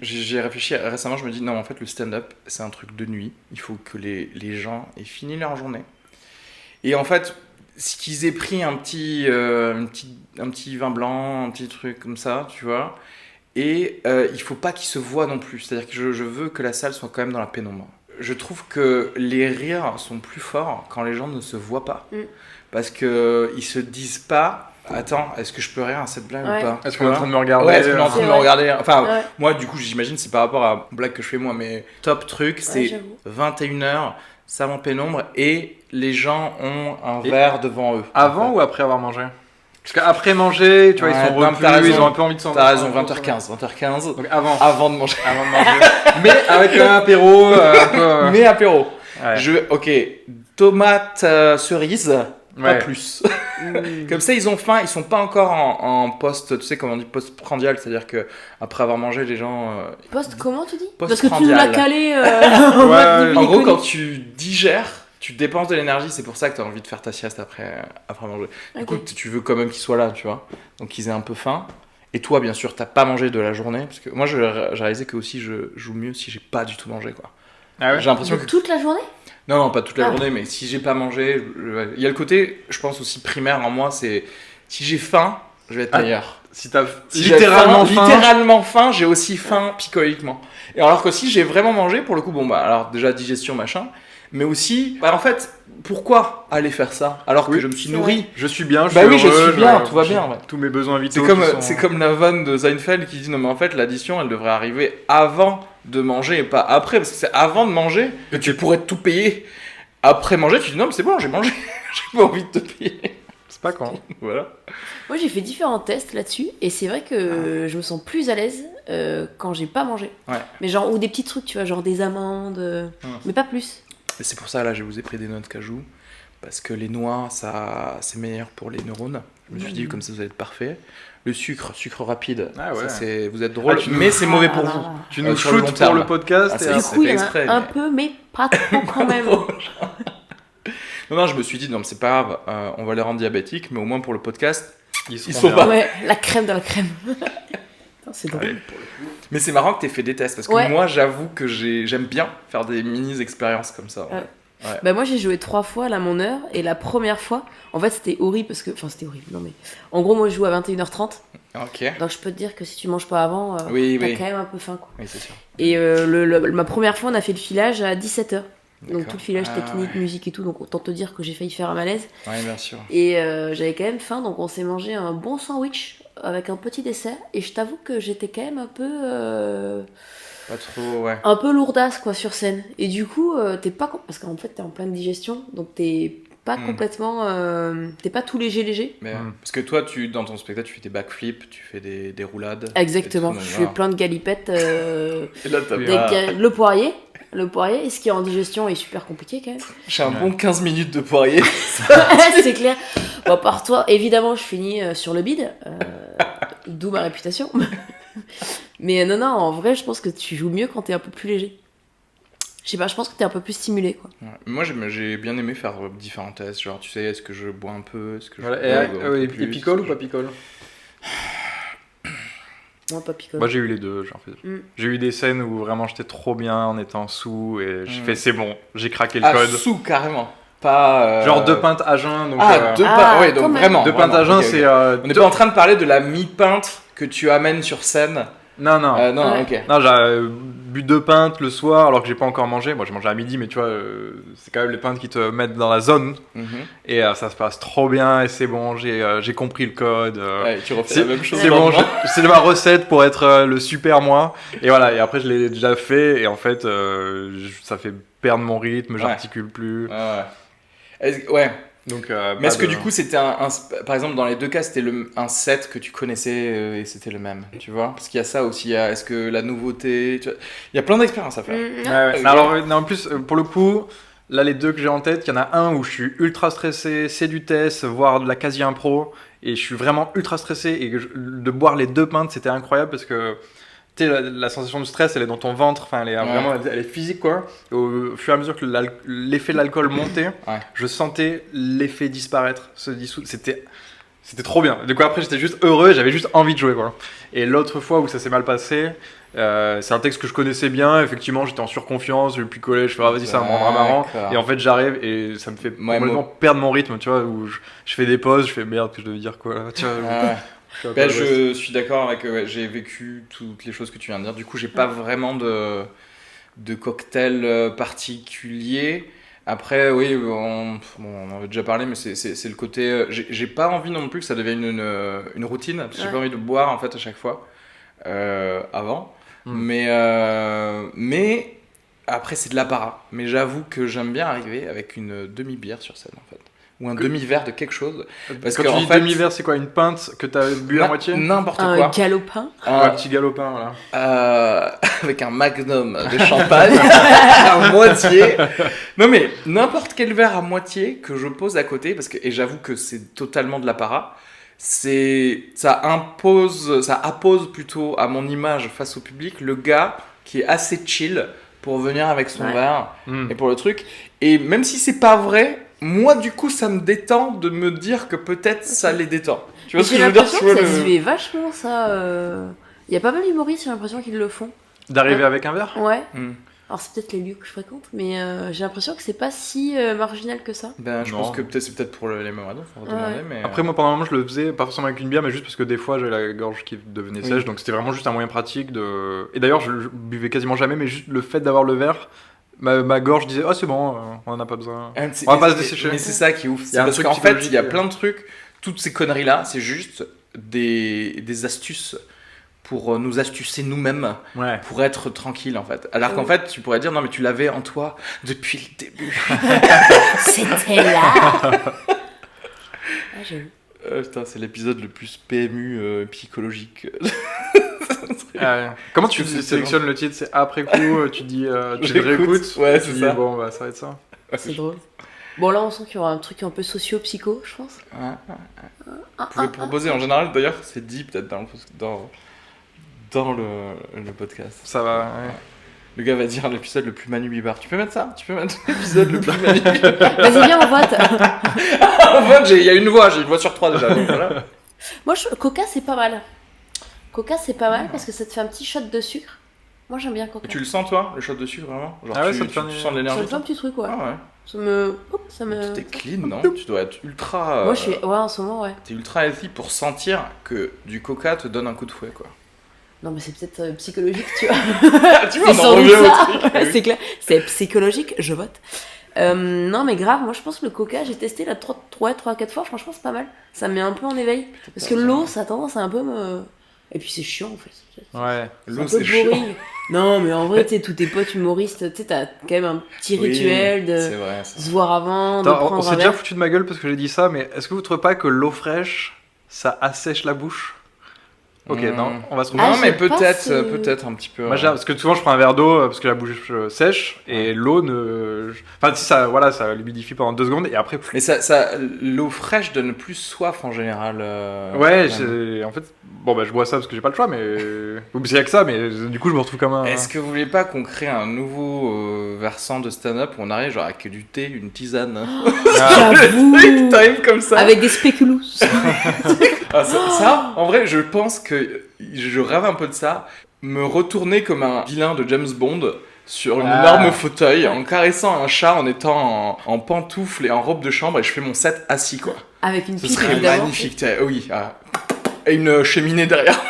j'ai réfléchi récemment, je me dis, non, en fait, le stand-up, c'est un truc de nuit. Il faut que les gens aient fini leur journée. Et en fait, qu'ils aient pris un petit vin blanc, un petit truc comme ça, tu vois. Et il faut pas qu'ils se voient non plus. C'est-à-dire que je veux que la salle soit quand même dans la pénombre. Je trouve que les rires sont plus forts quand les gens ne se voient pas. Mm. Parce qu'ils se disent pas, attends, est-ce que je peux rire à cette blague Ouais. ou pas? Est-ce Tu qu'on est en vois? train de me regarder Ouais, est-ce qu'on est en train C'est de me vrai. regarder? Enfin, Ouais. moi, du coup, j'imagine c'est par rapport à la blague que je fais moi, mais top truc, c'est j'avoue. 21h, salon pénombre, et les gens ont un Et verre devant eux. Avant ou après avoir mangé? Parce qu'après manger, tu vois, Ouais, ils sont non, repus, t'as raison. ils ont un peu envie de s'en. T'as raison, 20h15, 20h15, Donc avant. avant de manger. Avant de manger. Mais avec un apéro, un peu. Mais apéro. Ouais. Ok, tomate cerise, pas Ouais. plus. Mm. Comme ça, ils ont faim, ils sont pas encore en post, tu sais, comment on dit, post-prandial, c'est-à-dire que après avoir mangé, les gens. Poste, comment tu dis Poste Parce que tu nous l'as prandial. calé. Ouais, En gros, quand quand tu digères, tu dépenses de l'énergie, c'est pour ça que tu as envie de faire ta sieste après manger. Du coup, tu veux quand même qu'ils soient là, tu vois. Donc, qu'ils aient un peu faim. Et toi, bien sûr, t'as pas mangé de la journée. Parce que moi, j'ai réalisé que aussi, je joue mieux si j'ai pas du tout mangé, quoi. Ah ouais. J'ai l'impression que. toute la journée Non, non, pas toute la Ah. journée, mais si j'ai pas mangé. Il y a le côté, je pense aussi primaire en moi, c'est. Si j'ai faim, je vais être Ah. meilleur. Si t'as Si j'ai littéralement faim. littéralement faim, j'ai aussi faim psychologiquement. Et alors que si j'ai vraiment mangé, pour le coup, bon bah alors déjà digestion machin, mais aussi, bah en fait, pourquoi aller faire ça alors que Oui, je me suis c'est nourri? Je suis bien, je Bah suis oui, je heureux, suis bien, tout va bien, ouais. Tous mes besoins vitaux. C'est comme la vanne de Seinfeld qui dit non mais en fait l'addition elle devrait arriver avant de manger et pas après, parce que c'est avant de manger que tu pourrais tout payer. Après manger, tu dis non mais c'est bon, j'ai mangé, j'ai pas envie de te payer. C'est pas quand. Voilà. Moi, j'ai fait différents tests là-dessus, et c'est vrai que je me sens plus à l'aise quand j'ai pas mangé. Ouais. Mais genre, ou des petits trucs, tu vois, genre des amandes, mais pas plus. Et c'est pour ça là je vous ai pris des notes cajou, parce que les noix ça c'est meilleur pour les neurones. Je me suis dit comme ça vous allez être parfait. Le sucre rapide, Ah ouais. ça, vous êtes drôle, tu nous- mais c'est mauvais pour Ah là vous. là. Tu nous sur le long shootes terme. pour le podcast. Ah, et c'est- Du après- coup, il y en a exprès, un mais- peu, mais pas trop quand même. Non, je me suis dit non mais c'est pas grave, on va les rendre diabétiques, mais au moins pour le podcast. Ils sont sont pas- bien. Ouais, la crème de la crème. Putain, c'est drôle. Allez. Mais c'est marrant que t'aies fait des tests, parce que Ouais. moi j'avoue que j'aime bien faire des mini-expériences comme ça. Ouais. Bah moi j'ai joué 3 fois là mon heure, et la première fois en fait c'était horrible parce que enfin c'était horrible, non mais en gros moi je joue à 21h30, Ok. donc je peux te dire que si tu manges pas avant Oui, t'as oui. quand même un peu faim quoi. Oui, c'est sûr. Et ma première fois on a fait le filage à 17h, donc D'accord. tout le filage Ah, technique, ouais. musique et tout, donc autant te dire que j'ai failli faire un malaise. Ouais, bien sûr. Et j'avais quand même faim, donc on s'est mangé un bon sandwich avec un petit dessert, et je t'avoue que j'étais quand même Pas trop, ouais. un peu lourdasse quoi sur scène, et du coup t'es pas parce qu'en fait t'es en pleine digestion, donc t'es pas complètement t'es pas tout léger. Mais, Mm. parce que toi, dans ton spectacle, tu fais des backflips, tu fais des roulades. Exactement, et tout, donc je fais voilà. plein de galipettes Et là, t'as Oui. pas- le poirier, et ce qui est en digestion est super compliqué quand même. J'ai un bon 15 minutes de poirier. C'est clair. Bon, par toi, évidemment, je finis sur le bide, d'où ma réputation. Mais non, en vrai, je pense que tu joues mieux quand t'es un peu plus léger. Je sais pas, je pense que t'es un peu plus stimulé, quoi. Ouais. Moi, j'ai bien aimé faire différents tests. Genre, tu sais, est-ce que je bois un peu? Est-ce que je Voilà. bois un Et peu plus, picole ou est-ce que pas picole? Moi, pas picole. Moi j'ai eu les deux. Genre, Mm. j'ai eu des scènes où vraiment j'étais trop bien en étant sous et j'ai Mm. fait c'est bon, j'ai craqué le Ah, code. sous, carrément. Pas. Genre 2 pintes à jeun. Donc, Ah, deux Ah, pintes. Ouais, quand donc même. vraiment. 2 pintes à vraiment, jeun, ok, ok. c'est. On n'est pas en train de parler de la mi-pinte que tu amènes sur scène. Non, non. Non, Ouais. ok. Non, j'ai bu 2 pintes le soir alors que j'ai pas encore mangé. Moi j'ai mangé à midi, mais tu vois, c'est quand même les pintes qui te mettent dans la zone. Mhm. Et ça se passe trop bien et c'est bon, j'ai compris le code. Ouais, tu refais C'est la même chose. c'est bon, lendemain. c'est ma recette pour être le super moi. Et voilà, et après je l'ai déjà fait et en fait ça fait perdre mon rythme, Ouais. j'articule plus. Ouais. Ouais. Donc, Mais est-ce que du coup c'était par exemple dans les deux cas c'était un set que tu connaissais et c'était le même, tu vois? Parce qu'il y a ça aussi, est-ce que la nouveauté, il y a plein d'expériences à faire. Mm, Ouais, ouais. Ok. Mais alors, non, en plus, pour le coup, là, les deux que j'ai en tête, il y en a un où je suis ultra stressé, c'est du test, voire de la quasi-impro, et je suis vraiment ultra stressé, et de boire les 2 pintes, c'était incroyable parce que, tu sais, la sensation de stress, elle est dans ton ventre, enfin, elle est vraiment, elle est physique, quoi. Et au fur et à mesure que l'effet de l'alcool montait, Ouais. je sentais l'effet disparaître, se dissoudre. C'était trop bien. Du coup, après, j'étais juste heureux, j'avais juste envie de jouer, quoi. Et l'autre fois où ça s'est mal passé, c'est un texte que je connaissais bien. Effectivement, j'étais en surconfiance, je picolais, je fais, ah, vas-y, ça me rendra marrant. D'accord. Et en fait, j'arrive et ça me fait complètement perdre mon rythme, tu vois, où je fais des pauses, je fais merde, que je devais dire quoi, là, tu vois. Ouais. Je suis un peu Ben, à l'ouest. je suis d'accord avec, ouais, j'ai vécu toutes les choses que tu viens de dire. Du coup, j'ai pas vraiment de cocktail particulier. Après, oui, on en avait déjà parlé, mais c'est le côté. J'ai pas envie non plus que ça devienne une routine, parce que j'ai Ouais. pas envie de boire en fait à chaque fois avant. Mm. Mais après, c'est de l'apparat. Mais j'avoue que j'aime bien arriver avec une demi-bière sur scène en fait. Ou un demi-verre de quelque chose. Parce Quand que, tu en dis fait, demi-verre, c'est quoi, une pinte que t'as bu à moitié? N'importe Un quoi. galopin. Un petit galopin, voilà. Avec un magnum de champagne à moitié. Non mais n'importe quel verre à moitié que je pose à côté, parce que, et j'avoue que c'est totalement de l'apparat, ça appose plutôt à mon image face au public le gars qui est assez chill pour venir avec son Ouais. verre Mm. et pour le truc. Et même si c'est pas vrai, moi du coup ça me détend de me dire que peut-être ça les détend. Tu vois ce que J'ai je veux dire? l'impression Tu que vois, ça le- se fait vachement, ça. Il y a pas mal d'humoristes, j'ai l'impression qu'ils le font. D'arriver avec un verre? Ouais. Hmm. Alors c'est peut-être les lieux que je fréquente, mais j'ai l'impression que c'est pas si marginal que ça. Ben, je Non. pense que c'est peut-être pour les Mamadons, faut Ouais. demander, mais... Après, moi, pendant un moment, je le faisais, pas forcément avec une bière, mais juste parce que des fois, j'avais la gorge qui devenait Oui. sèche, donc c'était vraiment juste un moyen pratique de. Et d'ailleurs, je buvais quasiment jamais, mais juste le fait d'avoir le verre, ma gorge disait, oh c'est bon, on en a pas besoin. On va pas se dessécher. Mais c'est ça qui est ouf. Il y C'est a un parce truc qu'en fait, il y a psychologique. plein de trucs. Toutes ces conneries-là, c'est juste des astuces pour nous astucer nous-mêmes, Ouais. pour être tranquille en fait. Alors qu'en Oui. fait, tu pourrais dire non mais tu l'avais en toi depuis le début. C'était là. Ah, j'avoue. Putain, c'est l'épisode le plus PMU psychologique. Comment tu C'est sélectionnes le titre? C'est après coup, tu dis, tu le J'écoute. réécoutes. Ouais, tu c'est dis, ça. Bon, bah ça va être ça. C'est drôle. Bon, là, on sent qu'il y aura un truc un peu socio-psycho, je pense. Vous pouvez proposer en général, d'ailleurs, c'est dit peut-être dans le podcast. Ça va. Ouais. Le gars va dire l'épisode le plus Manu Bibar. Tu peux mettre ça? Tu peux mettre l'épisode le plus Manu Bibar? Vas-y, viens, on vote. En fait, il y a une voix, j'ai une voix sur 3 déjà. Donc voilà. Moi, Coca, c'est pas mal. Coca, c'est pas mal parce que ça te fait un petit shot de sucre. Moi, j'aime bien Coca. Tu le sens toi, le shot de sucre vraiment? Genre, Ah ouais, tu, ça te tu fait sens de Ça me l'énergie? fait un petit truc, ouais. Ah ouais. Ça me. Hop, ça me. T'es clean, non? Tu dois être ultra. Moi, je suis. Ouais, en ce moment, ouais. T'es ultra healthy pour sentir que du coca te donne un coup de fouet, quoi. Non, mais c'est peut-être psychologique, tu vois. Tu vois, C'est on en sans doute revient au ça. truc. Ouais, c'est clair. C'est psychologique, je vote. Non, mais grave, moi je pense que le coca, j'ai testé là 3-4 fois, franchement, c'est pas mal. Ça me met un peu en éveil. Parce que l'eau, ça a tendance à un peu me. Et puis c'est chiant en fait. Ouais. C'est L'eau, un peu c'est chiant. boring. Non, mais en vrai, tu sais, tous tes potes humoristes, tu sais, t'as quand même un petit Oui, rituel de C'est vrai, c'est se voir avant, de Attends, on prendre s'est un déjà verre. foutu de ma gueule parce que j'ai dit ça, mais est-ce que vous trouvez pas que l'eau fraîche, ça assèche la bouche? Ok, non, on va se Ah, Non, mais j'ai pas peut-être, ce- peut-être un petit peu. Moi, parce que souvent je prends un verre d'eau parce que la bouche sèche et l'eau ne. Enfin, si ça, voilà, ça l'humidifie pendant 2 secondes et après plus. Mais l'eau fraîche donne plus soif en général. Ouais, même. en fait, bon bah je bois ça parce que j'ai pas le choix, mais ou c'est y a que ça, mais du coup je me retrouve comme un. Est-ce que vous voulez pas qu'on crée un nouveau versant de stand-up où on arrive genre avec du thé, une tisane? Ah, J'avoue. T'arrives comme ça. Avec des spéculoos. Ah, ça, en vrai, je pense que je rêve un peu de ça. Me retourner comme un vilain de James Bond sur un Ah. énorme fauteuil en caressant un chat en étant en pantoufles et en robe de chambre et je fais mon set assis quoi. Avec une Ce pipe, serait évidemment. magnifique. Oui, et une cheminée derrière.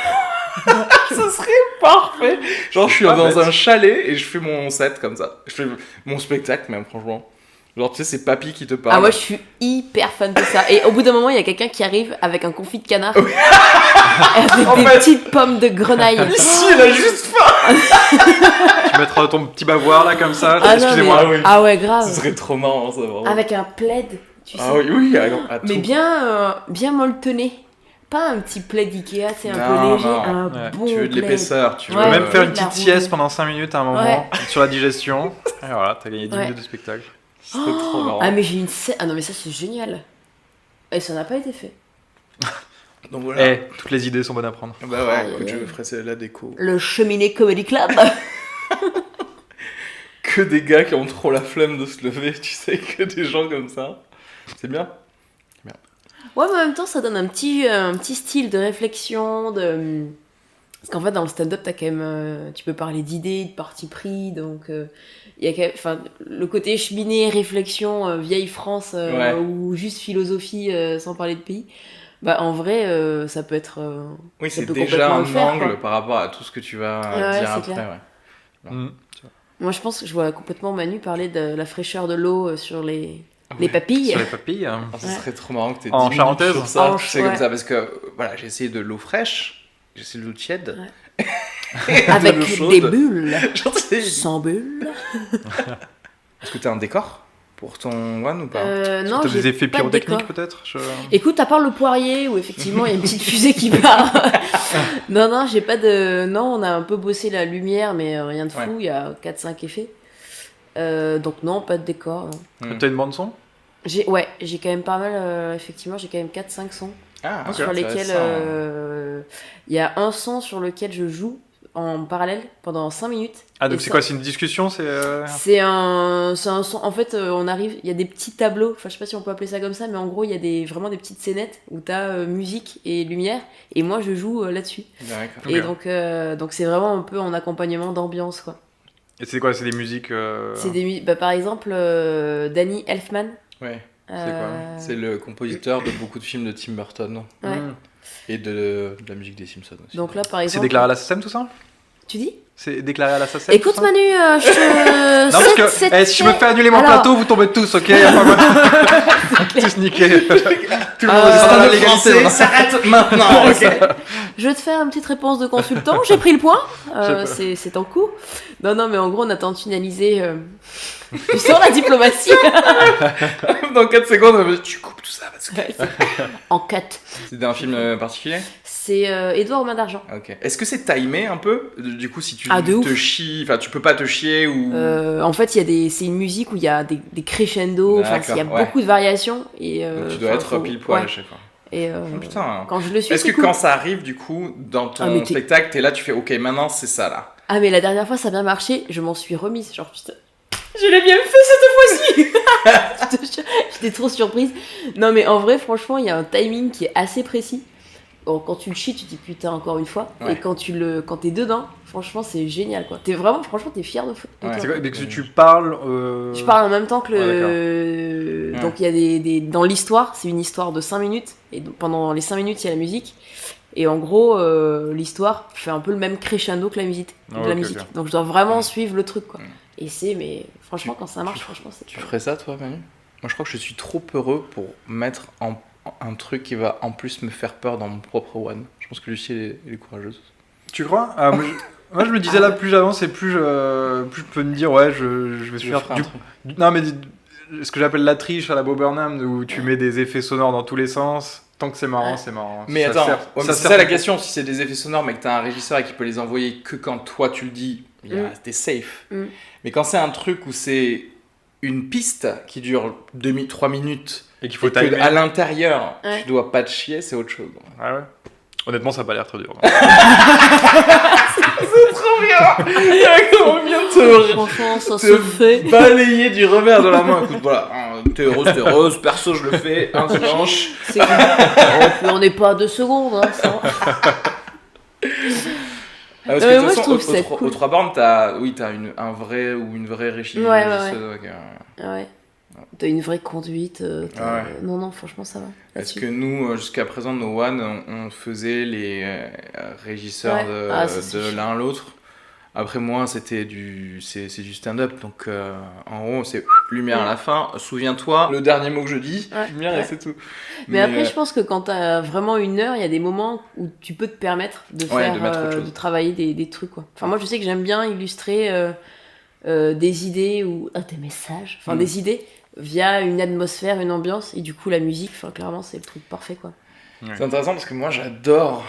Ce serait parfait. Genre, je suis pas dans bête. un chalet et je fais mon set comme ça. Je fais mon spectacle, même, franchement. Genre, tu sais, c'est papy qui te parle. Ah, moi je suis hyper fan de ça. Et au bout d'un moment, il y a quelqu'un qui arrive avec un confit de canard. Oui. Avec En des fait- petites pommes de grenaille. Si, elle a juste faim. Tu mettras ton petit bavoir là comme ça. Ah, non, Excusez-moi. mais- oui. Ah ouais, grave. Ce serait trop marrant, ça, vraiment. Avec un plaid, tu sais. Ah oui, oui, à Mais tout. bien molletonné. Pas un petit plaid Ikea, c'est un Non, peu léger, non. un Ouais. bon Tu veux de plaid. l'épaisseur, tu Tu veux peux Ouais, même faire une de la petite roue. sieste pendant 5 minutes à un moment Ouais. sur la digestion. Et voilà, t'as gagné 10 Ouais. minutes de spectacle. Ce serait trop marrant. Ah mais j'ai une scène... Ah non mais ça c'est génial. Et ça n'a pas été fait. Donc voilà. Eh, toutes les idées sont bonnes à prendre. Bah ouais, Aïe, écoute, aïe, je aïe. ferai la déco. Le Cheminée Comedy Club. Que des gars qui ont trop la flemme de se lever, tu sais, que des gens comme ça. C'est bien. Ouais, mais en même temps, ça donne un petit style de réflexion, de... Parce qu'en fait, dans le stand-up, t'as quand même... tu peux parler d'idées, de parti pris, donc... Il y a quand même... Enfin, le côté cheminée, réflexion, vieille France, Ouais. ou juste philosophie, sans parler de pays. Bah, en vrai, ça peut être... Oui, Ça c'est peut déjà complètement un le faire, angle quoi. par rapport à tout ce que tu vas Ouais, dire c'est après. clair. Ouais. Mm. Moi, je pense que je vois complètement Manu parler de la fraîcheur de l'eau sur les Ouais. papilles. Sur les papilles. Ah, ça Ouais. serait trop marrant que t'aies En 10 minutes charentaise. sur ça. En Tu sais, ouais. comme ça, parce que voilà, j'ai essayé de l'eau fraîche, j'ai essayé de l'eau tiède. Et de Avec l'eau chaude. des bulles. Genre, tu sais, Sans bulles. est-ce que t'as un décor pour ton one ou pas Non, T'as j'ai des effets pas de pyrotechniques décor. peut-être Écoute, à part le poirier où effectivement il y a une petite fusée qui part. non, j'ai pas de. Non, on a un peu bossé la lumière, mais rien de fou. Ouais. Il y a 4-5 effets. Donc, non, pas de décor. Non. T'as une bande son? J'ai quand même pas mal. Effectivement, j'ai quand même 4-5 sons Ah, ok, sur lesquels. intéressant. Il y a un son sur lequel je joue en parallèle pendant 5 minutes. Ah, donc Et c'est ça- quoi? C'est une discussion? C'est. C'est un son. En fait, on arrive. Il y a des petits tableaux. Enfin, je sais pas si on peut appeler ça comme ça, mais en gros, il y a vraiment des petites scénettes où t'as musique et lumière. Et moi, je joue là-dessus. D'accord. Et Ok. donc c'est vraiment un peu en accompagnement d'ambiance, quoi. Et c'est quoi? C'est des musiques. C'est par exemple, Danny Elfman. Ouais, euh, c'est le compositeur de beaucoup de films de Tim Burton Ouais. Mm. et de la musique des Simpsons aussi. Donc là, par C'est exemple. déclaré à la SACEM tout ça? Tu dis C'est déclaré à la SACEM. Écoute tout ça Manu, je te... Non, parce que si je me fais annuler mon Alors- plateau, vous tombez tous, ok? Y a pas moyen. Tous niqués. Tout le monde est dans la légalité. Français s'arrête maintenant, ok. Je vais te faire une petite réponse de consultant. J'ai pris le point. J'ai pas. C'est en cours. Non, mais en gros, on attend de finaliser. Tu sens la diplomatie Dans 4 secondes, tu coupes tout ça parce que. Ouais, en 4. C'est d'un film particulier? C'est Édouard aux mains d'argent. Ok. Est-ce que c'est timé un peu? Du coup, si tu Ah, de te ouf. chies, enfin, tu peux pas te chier ou. En fait, c'est une musique où il y a des crescendo. Enfin, il y a D'accord, ouais. beaucoup de variations. Et, Donc, tu dois enfin, être faut- pile poil ouais. à chaque fois. Et Oh, putain. quand je le suis, Est-ce c'est que cool. quand ça arrive, du coup, dans ton Ah, mais t'es- spectacle, t'es là, tu fais ok, maintenant c'est ça là. Ah, mais la dernière fois, ça a bien marché. Je m'en suis remise. Genre, putain, je l'ai bien fait cette fois-ci. Je te jure, j'étais trop surprise. Non, mais en vrai, franchement, il y a un timing qui est assez précis. Bon, quand tu le chies, tu te dis putain, encore une fois. Ouais. Et quand t'es dedans, franchement, c'est génial, quoi. Franchement, t'es fier de Ouais. toi. C'est quoi? Dès que tu parles. Je parle en même temps que le. Ouais. Donc, il y a dans l'histoire, c'est une histoire de 5 minutes. Et donc, pendant les 5 minutes, il y a la musique. Et en gros, l'histoire fait un peu le même crescendo que la musique. Ah, de la ok, musique. ok. Donc, je dois vraiment suivre le truc, quoi. Ouais. Et mais franchement, quand ça marche, franchement, c'est. Tu ferais ça, toi, Manu? Moi, je crois que je suis trop heureux pour mettre un truc qui va en plus me faire peur dans mon propre one. Je pense que Lucie, elle est courageuse. Tu crois? Moi, je me disais là, plus j'avance et plus je peux me dire, ouais, je vais Je faire ferai un truc. Non, mais ce que j'appelle la triche à la Bob Burnham, où tu mets des effets sonores dans tous les sens. Tant que c'est marrant, Ouais. c'est marrant. Mais Ça attends, sert- ouais, mais c'est sert ça la pour- question. Si c'est des effets sonores, mais que t'as un régisseur et qui peut les envoyer que quand toi tu le dis, t'es safe. Mm. Mais quand c'est un truc où c'est une piste qui dure 3 minutes Et qu'il faut et que timer. à l'intérieur Ouais. tu dois pas te chier, c'est autre chose. Ah ouais. Honnêtement, ça a pas l'air très dur. C'est trop bien. Comment bien Franchement, ça te se fait. balayer du revers de la main. Écoute, voilà, hein, t'es heureuse, perso je le fais, un dimanche. On n'est pas à 2 secondes, hein, ça. Ah, parce Non, que mais de moi, toute je trouve façon, ça aux cool. 3 bornes, t'as un vrai ou une vraie Ouais. régisseuse. Ok. Ah ouais. T'as une vraie conduite. Ah ouais. Non, franchement, ça va. Est-ce là-dessus. que nous, jusqu'à présent, nos one, on faisait les régisseurs Ouais. Ah, ça, c'est de chiant. l'un à l'autre. Après moi, c'est du stand-up, donc en gros, c'est lumière à la fin. Souviens-toi, le dernier mot que je dis, Ouais. lumière et Ouais. c'est tout. Mais après, je pense que quand t'as vraiment 1 heure, il y a des moments où tu peux te permettre de Ouais, faire, de mettre autre chose. de travailler des trucs, quoi. Enfin, moi, je sais que j'aime bien illustrer des idées ou des messages, enfin des idées via une atmosphère, une ambiance, et du coup, la musique, enfin, clairement, c'est le truc parfait, quoi. C'est intéressant parce que moi, j'adore.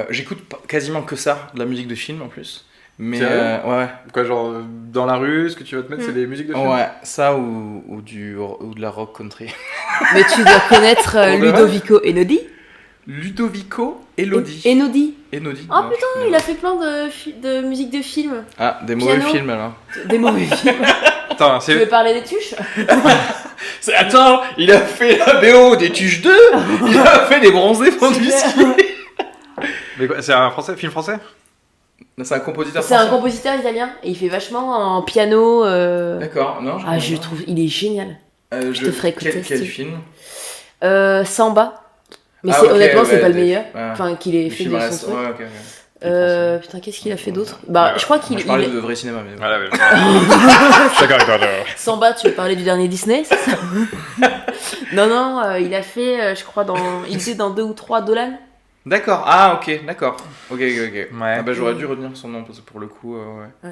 J'écoute quasiment que ça, de la musique de film en plus. Mais Sérieux ouais. Quoi, genre, dans la rue, ce que tu vas te mettre, c'est des musiques de film? Ouais, ça ou de la rock country. Mais tu dois connaître Pour de vrai Ludovico Einaudi. Ludovico Elodie. Einaudi. Elodie. Oh Non, je putain, connais il pas. a fait plein de musique de films. Ah, des mauvais Piano. films alors. Des mauvais films. Attends, Tu veux c'est. parler des tuches? Attends, il a fait la BO des Tuches 2. Il a fait des bronzés fondus ski. Mais quoi, c'est un film français? C'est un compositeur C'est un français. compositeur italien et il fait vachement en piano. D'accord, non. Ah, je le trouve, il est génial. je te ferai écouter, Quel si. film? Samba. Mais Ah, c'est ok, honnêtement, c'est ouais, pas le des- meilleur. ouais. Enfin, qu'il ait Les fait films de son restent- truc. ouais, ok. Putain, qu'est-ce qu'il a fait d'autre? Bah, je crois qu'il. Moi, je parlais il- de vrai cinéma, mais. Voilà, ouais. Je suis d'accord avec toi. Samba, tu veux parler du dernier Disney, c'est ça? Non, il a fait, je crois, il était dans 2 ou 3 Dolan. D'accord, ah ok, d'accord. Ok. Ouais. Ah bah, j'aurais dû retenir son nom parce que pour le coup, ouais.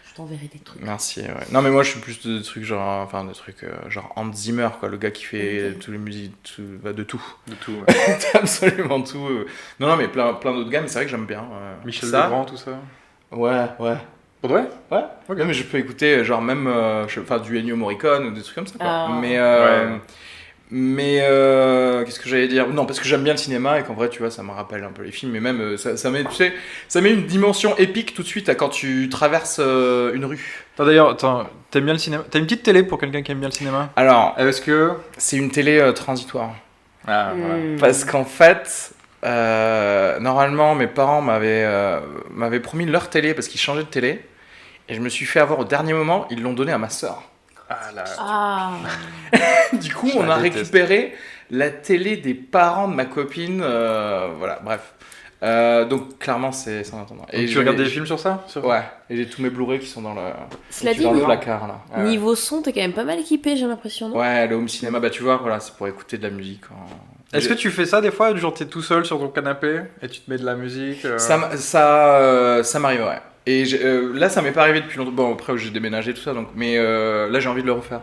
Je t'enverrai des trucs. Merci, ouais. Non, mais moi je suis plus de trucs genre. Enfin, de trucs genre Hans Zimmer, quoi, le gars qui fait Ok. toutes les musiques, de tout. De tout. Ouais. Absolument tout. Non, mais plein d'autres gars, mais c'est vrai que j'aime bien. Michel ça. Legrand, tout ça. Ouais. Pour de vrai? Ouais. Ok. Non, mais je peux écouter genre même du Ennio Morricone ou des trucs comme ça, quoi. Ah. Mais qu'est-ce que j'allais dire? Non, parce que j'aime bien le cinéma et qu'en vrai, tu vois, ça me rappelle un peu les films. Mais même, ça met, tu sais, ça met une dimension épique tout de suite à quand tu traverses une rue. D'ailleurs, t'aimes bien le cinéma? T'as une petite télé pour quelqu'un qui aime bien le cinéma? Alors, Est-ce que. c'est une télé transitoire. Ah, voilà. Parce qu'en fait, normalement, mes parents m'avaient promis leur télé parce qu'ils changeaient de télé. Et je me suis fait avoir au dernier moment, ils l'ont donné à ma sœur. Ah là. Ah. Du coup, Je on la a déteste. récupéré la télé des parents de ma copine. Voilà, bref. Donc clairement c'est en attendant. Et tu regardes des films sur ça Ouais, et j'ai tous mes Blu-ray qui sont dans le, Cela dit, dans le placard là. Ouais. niveau son, t'es quand même pas mal équipé, j'ai l'impression, non? Ouais, le home cinéma, bah tu vois, voilà, c'est pour écouter de la musique. Est-ce que tu fais ça des fois, genre t'es tout seul sur ton canapé et tu te mets de la musique Ça m'arrive, ouais. Et là, ça m'est pas arrivé depuis longtemps. Bon, après, j'ai déménagé, tout ça, donc. Mais là, j'ai envie de le refaire.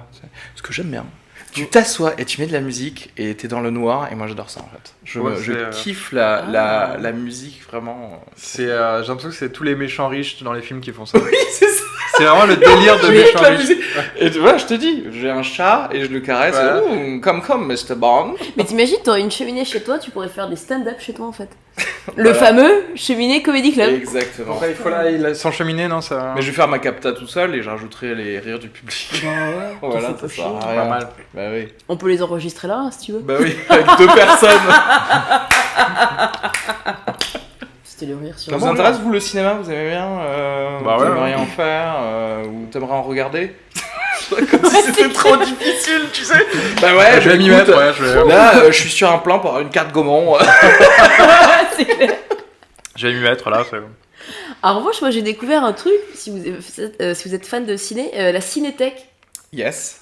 Parce que j'aime bien. Tu t'assois et tu mets de la musique et t'es dans le noir, et moi j'adore ça en fait. Je kiffe la musique vraiment. J'ai l'impression que c'est tous les méchants riches dans les films qui font ça. Oui, c'est ça. C'est vraiment le délire de méchants riches. Et tu vois, je te dis, j'ai un chat et je le caresse. Ouais. Comme Mr. Bond. Mais t'imagines, t'aurais une cheminée chez toi, tu pourrais faire des stand-up chez toi en fait. Le fameux cheminée Comedy Club. Exactement. Après, il faut là, sans cheminée, non ça. Mais je vais faire ma capta tout seul et je rajouterai les rires du public. Bah ouais, Voilà, ça ça fait sert à chier. rien. Pas mal. Bah oui. On peut les enregistrer là, si tu veux. Bah oui, avec 2 personnes. C'était le rire sur Ça vous intéresse, vous, le cinéma? Vous aimez bien Bah vous ouais, aimeriez en faire ou t'aimerais en regarder? Comme si c'était trop difficile, tu sais. Bah ouais, Je vais m'y écoute, mettre, ouais. Je vais... Là, je suis sur un plan pour avoir une carte Gaumont. C'est clair. Je vais m'y mettre là. En revanche, moi j'ai découvert un truc, si vous êtes fan de ciné, la Cinétech. Yes.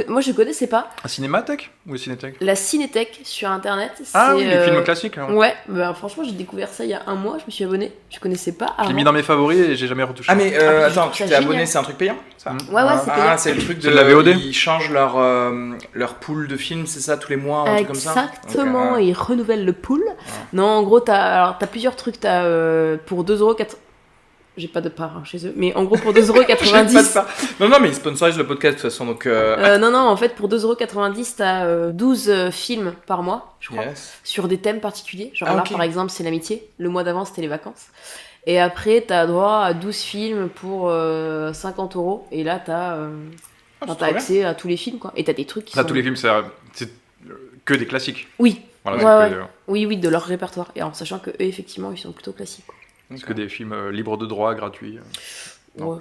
Moi je connaissais pas. Un cinémathèque ou cinétech? La Cinétech sur internet, c'est. Ah oui, les films classiques. Hein. Ouais, bah, franchement j'ai découvert ça il y a un mois, je me suis abonnée, je connaissais pas Je avant. l'ai mis dans mes favoris et j'ai jamais retouché. Ah mais Après, attends, je tu trouve t'es ça abonné, génial. c'est un truc payant ça? Ouais, c'est payant. Ah, c'est le truc C'est de la VOD. Ils changent leur pool de films, c'est ça, tous les mois, un truc comme ça? Exactement, Ok, ouais. ils renouvellent le pool. Non, en gros, t'as plusieurs trucs. T'as pour 2,4€. J'ai pas de part chez eux, mais en gros, pour 2,90€. Non, mais ils sponsorisent le podcast de toute façon, donc. Non, en fait, pour 2,90€, t'as 12 films par mois, je crois, Yes. sur des thèmes particuliers. Genre Ah, là, ok. par exemple, c'est l'amitié. Le mois d'avant, c'était les vacances. Et après, t'as droit à 12 films pour 50€. Et là, t'as c'est t'as trop accès à tous les films, quoi. Et t'as des trucs qui Là, sont... tous les films, c'est que des classiques. Oui, Voilà, Ouais, c'est ouais. Oui, de leur répertoire. Et en sachant que eux, effectivement, ils sont plutôt classiques, quoi. que des films libres de droit, gratuits. Non. Ouais.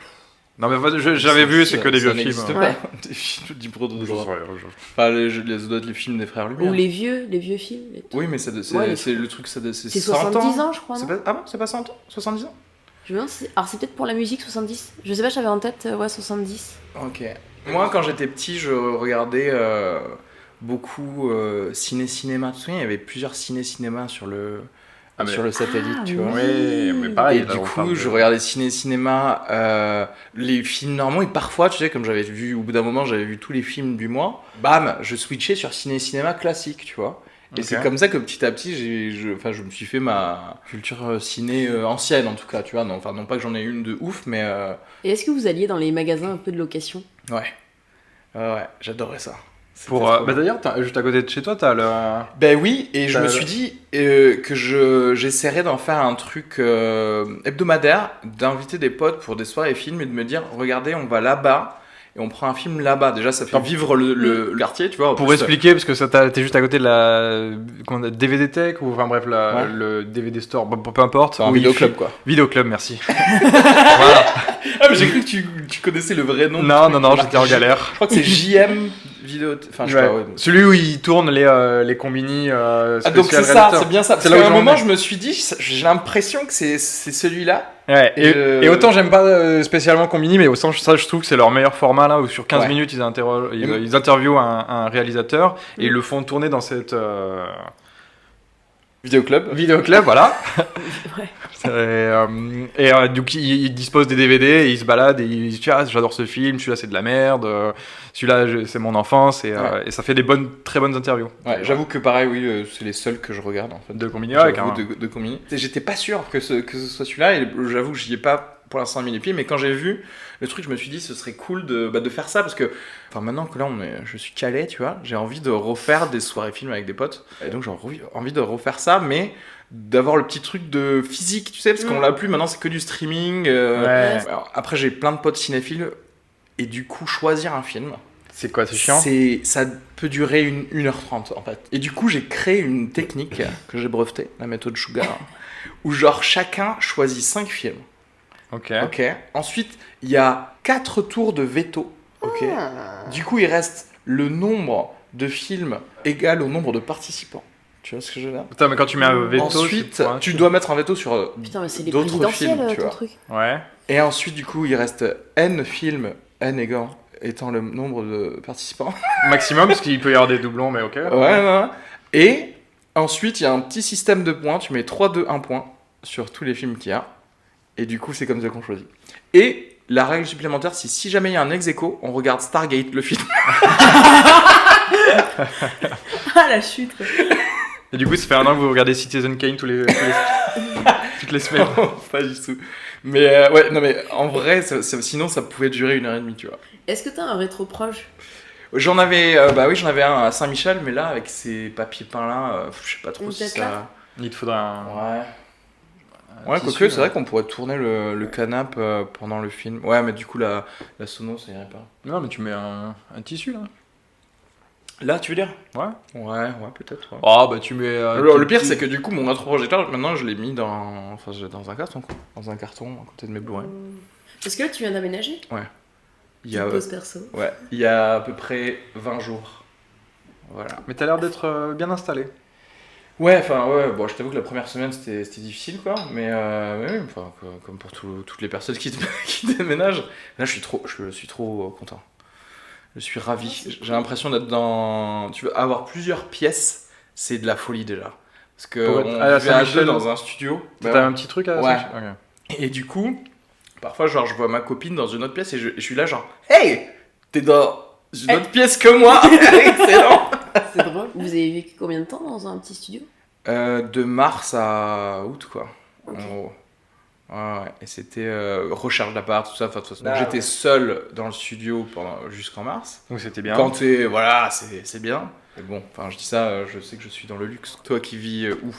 Non, mais j'avais vu, c'est que des vieux Ça n'existe films. pas, Ouais. des films libres de Je droit. sais rien, Enfin, les films des frères Lumière. Ou les vieux films. Oui, mais c'est Ouais, le truc, c'est C'est 100 70 ans. ans, je crois, non? Ah bon, c'est pas 100 ans? 70 ans? Je me demande si- Alors, c'est peut-être pour la musique, 70. Je sais pas, j'avais en tête, 70. Ok. Moi, quand j'étais petit, je regardais beaucoup cinéma. Tu te souviens, il y avait plusieurs cinémas sur le satellite, tu vois. Oui, mais pareil. Et là, du on coup, parle de- je regardais cinéma, les films normaux, et parfois, tu sais, comme j'avais vu, au bout d'un moment, j'avais vu tous les films du mois, bam, je switchais sur cinéma classique, tu vois. Et Ok. c'est comme ça que petit à petit, je me suis fait ma culture ciné ancienne, en tout cas, tu vois. Non pas que j'en ai une de ouf, mais Et est-ce que vous alliez dans les magasins un peu de location? ouais. Ouais, j'adorais ça. C'était Pour, trop bah bien. d'ailleurs, juste à côté de chez toi, t'as le. Ben oui, et je T'as me le- suis dit que j'essaierais d'en faire un truc hebdomadaire, d'inviter des potes pour des soirées films et de me dire, regardez, on va là-bas et on prend un film là-bas. Déjà, ça fait vivre le quartier, tu vois. En Pour plus, expliquer, parce que t'es juste à côté de la DVD Tech, ou enfin bref, Ouais. le DVD Store, peu importe. c'est un où il vidéoclub, quoi. Vidéoclub, merci. Voilà. Ah, mais j'ai cru que tu connaissais le vrai nom. Non, j'étais en galère. Je crois que c'est JM vidéo. Enfin, je sais Ouais. pas, ouais. Celui où ils tournent les combini Ah, spécial donc c'est ça, réalisateur. c'est bien ça. Parce C'est là qu'à où un j'en moment, ai. je me suis dit, j'ai l'impression que c'est celui-là. Ouais, Et et autant j'aime pas spécialement Combini, mais au sens ça je trouve que c'est leur meilleur format là où sur 15 Ouais. minutes ils interviewent un réalisateur et ils le font tourner dans cette Vidéoclub. vidéoclub, voilà. Ouais. Donc ils disposent des DVD et ils se baladent et ils disent ah, j'adore ce film, celui-là c'est de la merde, celui-là c'est mon enfance et ça fait des très bonnes interviews. Ouais, j'avoue que pareil, oui, c'est les seuls que je regarde en fait. De Combini, J'avoue, ouais, carrément. de Combini. J'étais pas sûr que ce soit celui-là, et j'avoue que j'y ai pas pour l'instant mis les pieds, mais quand j'ai vu le truc, je me suis dit ce serait cool de faire ça, parce que enfin, maintenant que là je suis calé, tu vois, j'ai envie de refaire des soirées films avec des potes, et donc j'ai envie de refaire ça, mais d'avoir le petit truc de physique, tu sais, parce qu'on l'a plus, maintenant c'est que du streaming. Ouais. Alors, après, j'ai plein de potes cinéphiles, et du coup, choisir un film, C'est quoi, c'est chiant? ça peut durer 1h30 en fait. Et du coup, j'ai créé une technique que j'ai brevetée, la méthode Sugar, où genre chacun choisit 5 films. Ok. Ok. Ensuite, il y a 4 tours de veto. Ok. Du coup, il reste le nombre de films égal au nombre de participants Tu vois ce que je veux dire? Putain, mais quand tu mets un veto... Ensuite, c'est- tu dois mettre un veto sur Putain, mais c'est les d'autres présidentielles, films, tu ton vois. truc. Ouais. Et ensuite, du coup, il reste N films, N étant le nombre de participants. Maximum, parce qu'il peut y avoir des doublons, mais ok. Ouais, non. Et ensuite, il y a un petit système de points. Tu mets 3, 2, 1 point sur tous les films qu'il y a. Et du coup, c'est comme ça qu'on choisit. Et la règle supplémentaire, c'est si jamais il y a un ex-aequo, on regarde Stargate, le film. Ah, la chute, quoi. Et du coup, ça fait 1 an que vous regardez Citizen Kane toutes les semaines. Pas du tout. Mais ouais, non, mais en vrai, sinon, ça pouvait durer 1h30, tu vois. Est-ce que t'as un rétro proche? J'en avais, j'en avais un à Saint-Michel, mais là, avec ces papiers peints là, je sais pas trop Une si tête ça. là Il te faudra un... Ouais. un Ouais, tissu, quoique, c'est là. vrai qu'on pourrait tourner le canapé pendant le film. Ouais, mais du coup, la sono, ça irait pas. Non, mais tu mets un tissu, là. Là, tu veux dire? Ouais. Ouais, peut-être. Ouais. Ah, bah tu mets... Le pire, c'est que du coup, mon rétroprojecteur, maintenant, je l'ai mis dans un carton, quoi. Dans un carton à côté de mes Blu-ray. Parce que là, tu viens d'aménager? Il y a, Petite pause perso. il y a à peu près 20 jours. Voilà. Mais t'as l'air d'être bien installé. Ouais, bon, je t'avoue que la première semaine, c'était difficile, quoi. Mais oui, enfin, comme pour toutes les personnes qui déménagent. Là, je suis trop content. Je suis ravi. J'ai l'impression d'être dans... Tu veux avoir plusieurs pièces, c'est de la folie déjà. Parce que Pour être on à la vivait à Saint-Michel, deux dans un studio. T'as un petit truc à... Ouais. Ok. Et du coup, parfois, genre, je vois ma copine dans une autre pièce et je suis là, genre, hey, t'es dans une autre pièce que moi. Excellent. C'est drôle. Vous avez vécu combien de temps dans un petit studio? De mars à août, quoi. Ok. En gros. Ouais. Et c'était recherche d'appart, tout ça. Enfin, de toute façon, Ah, j'étais ouais. seul dans le studio jusqu'en mars. Donc c'était bien. Quand t'es... Voilà, c'est bien. Mais bon, enfin, je dis ça, je sais que je suis dans le luxe. Toi qui vis où?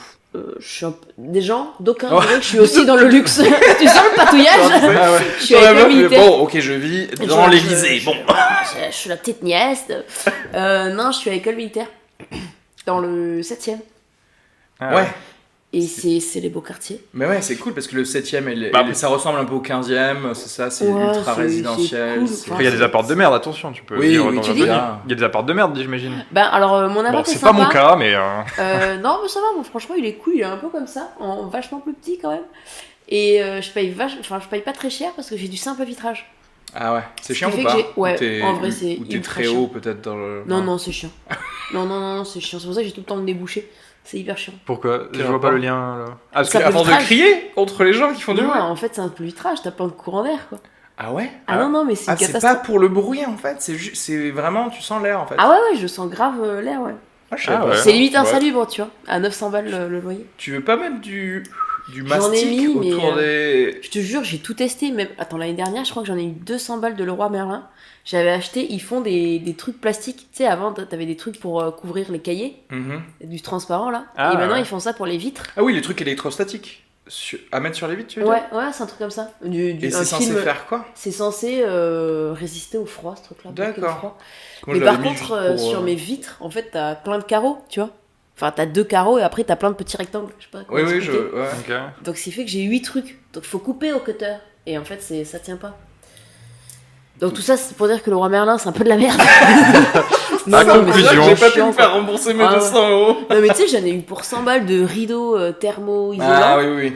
Je suis des gens, d'aucuns Oh. diraient que je suis aussi dans le luxe. Tu sens le patouillage? Ah ouais. Je suis à l'école militaire. Bon, ok, je vis dans l'Elysée. Bon. Je suis la petite nièce. Non, je suis à l'école militaire. Dans le 7ème. Ah, Ouais. Et c'est les beaux quartiers. Mais ouais, c'est cool parce que le 7ème, Bah, ça ressemble un peu au 15ème, c'est ça, c'est Ouais, ultra c'est résidentiel. cool. c'est- Après, il y a des apparts de merde, attention, tu peux Oui, vivre oui, dans tu un dis. truc. Il y a des apparts de merde, j'imagine. Ben alors, mon Bon, appart est c'est pas sympa. mon cas, mais... Non, mais ça va, bon, franchement, il est cool, il est un peu comme ça, vachement plus petit quand même. Et je paye pas très cher parce que j'ai du simple vitrage. Ah ouais, c'est Ce chiant qui ou fait pas? que j'ai- ouais, Ou t'es- en vrai, c'est Ou t'es ultra très chiant. haut peut-être dans le... Non, c'est chiant. non, c'est chiant. C'est pour ça que j'ai tout le temps me déboucher. C'est hyper chiant. Pourquoi? Je Quel vois pas rapport le lien, là. Ah, parce Ça que... peut- À force de vitrage. crier contre les gens qui font du Non, bruit. en fait, c'est un peu vitrage, t'as plein de courant d'air quoi. Ah ouais? Ah non, mais c'est Ah, une c'est pas catastrophe. pour le bruit en fait, c'est vraiment, tu sens l'air en fait. Ah ouais, je sens grave l'air, ouais. Ah, je savais Ah pas. ouais. C'est limite Ouais. insalubre, tu vois. À 900 balles le loyer. Tu veux pas mettre du J'en ai mastic mis, mais, autour des... Je te jure, j'ai tout testé. Même... Attends, l'année dernière, je crois que j'en ai eu 200 balles de Leroy Merlin. J'avais acheté, ils font des trucs plastiques. Tu sais, avant, t'avais des trucs pour couvrir les cahiers, Mhm. du transparent là. Ah, et maintenant, ouais. ils font ça pour les vitres. Ah oui, les trucs électrostatiques. À mettre sur les vitres, tu veux Ouais, dire? ouais, c'est un truc comme ça. Et un c'est censé film- faire quoi? C'est censé résister au froid, ce truc-là. bloquer le D'accord. froid. Moi, Mais je par l'avais mis contre, juste pour, sur mes vitres, en fait, t'as plein de carreaux, tu vois. Enfin, t'as 2 carreaux et après, t'as plein de petits rectangles. Je sais pas comment Oui, oui, expliquer. ouais. Ok. Donc, ce qui fait que j'ai 8 trucs. Donc, il faut couper au cutter. Et en fait, ça tient pas. Donc, tout ça, c'est pour dire que le roi Merlin, c'est un peu de la merde. La mais conclusion. c'est J'ai pas pu chiant, me faire quoi. rembourser mes Ah ouais. 200 euros. Non, mais tu sais, j'en ai eu pour 100 balles de rideaux thermo-isolants. Ah oui, oui.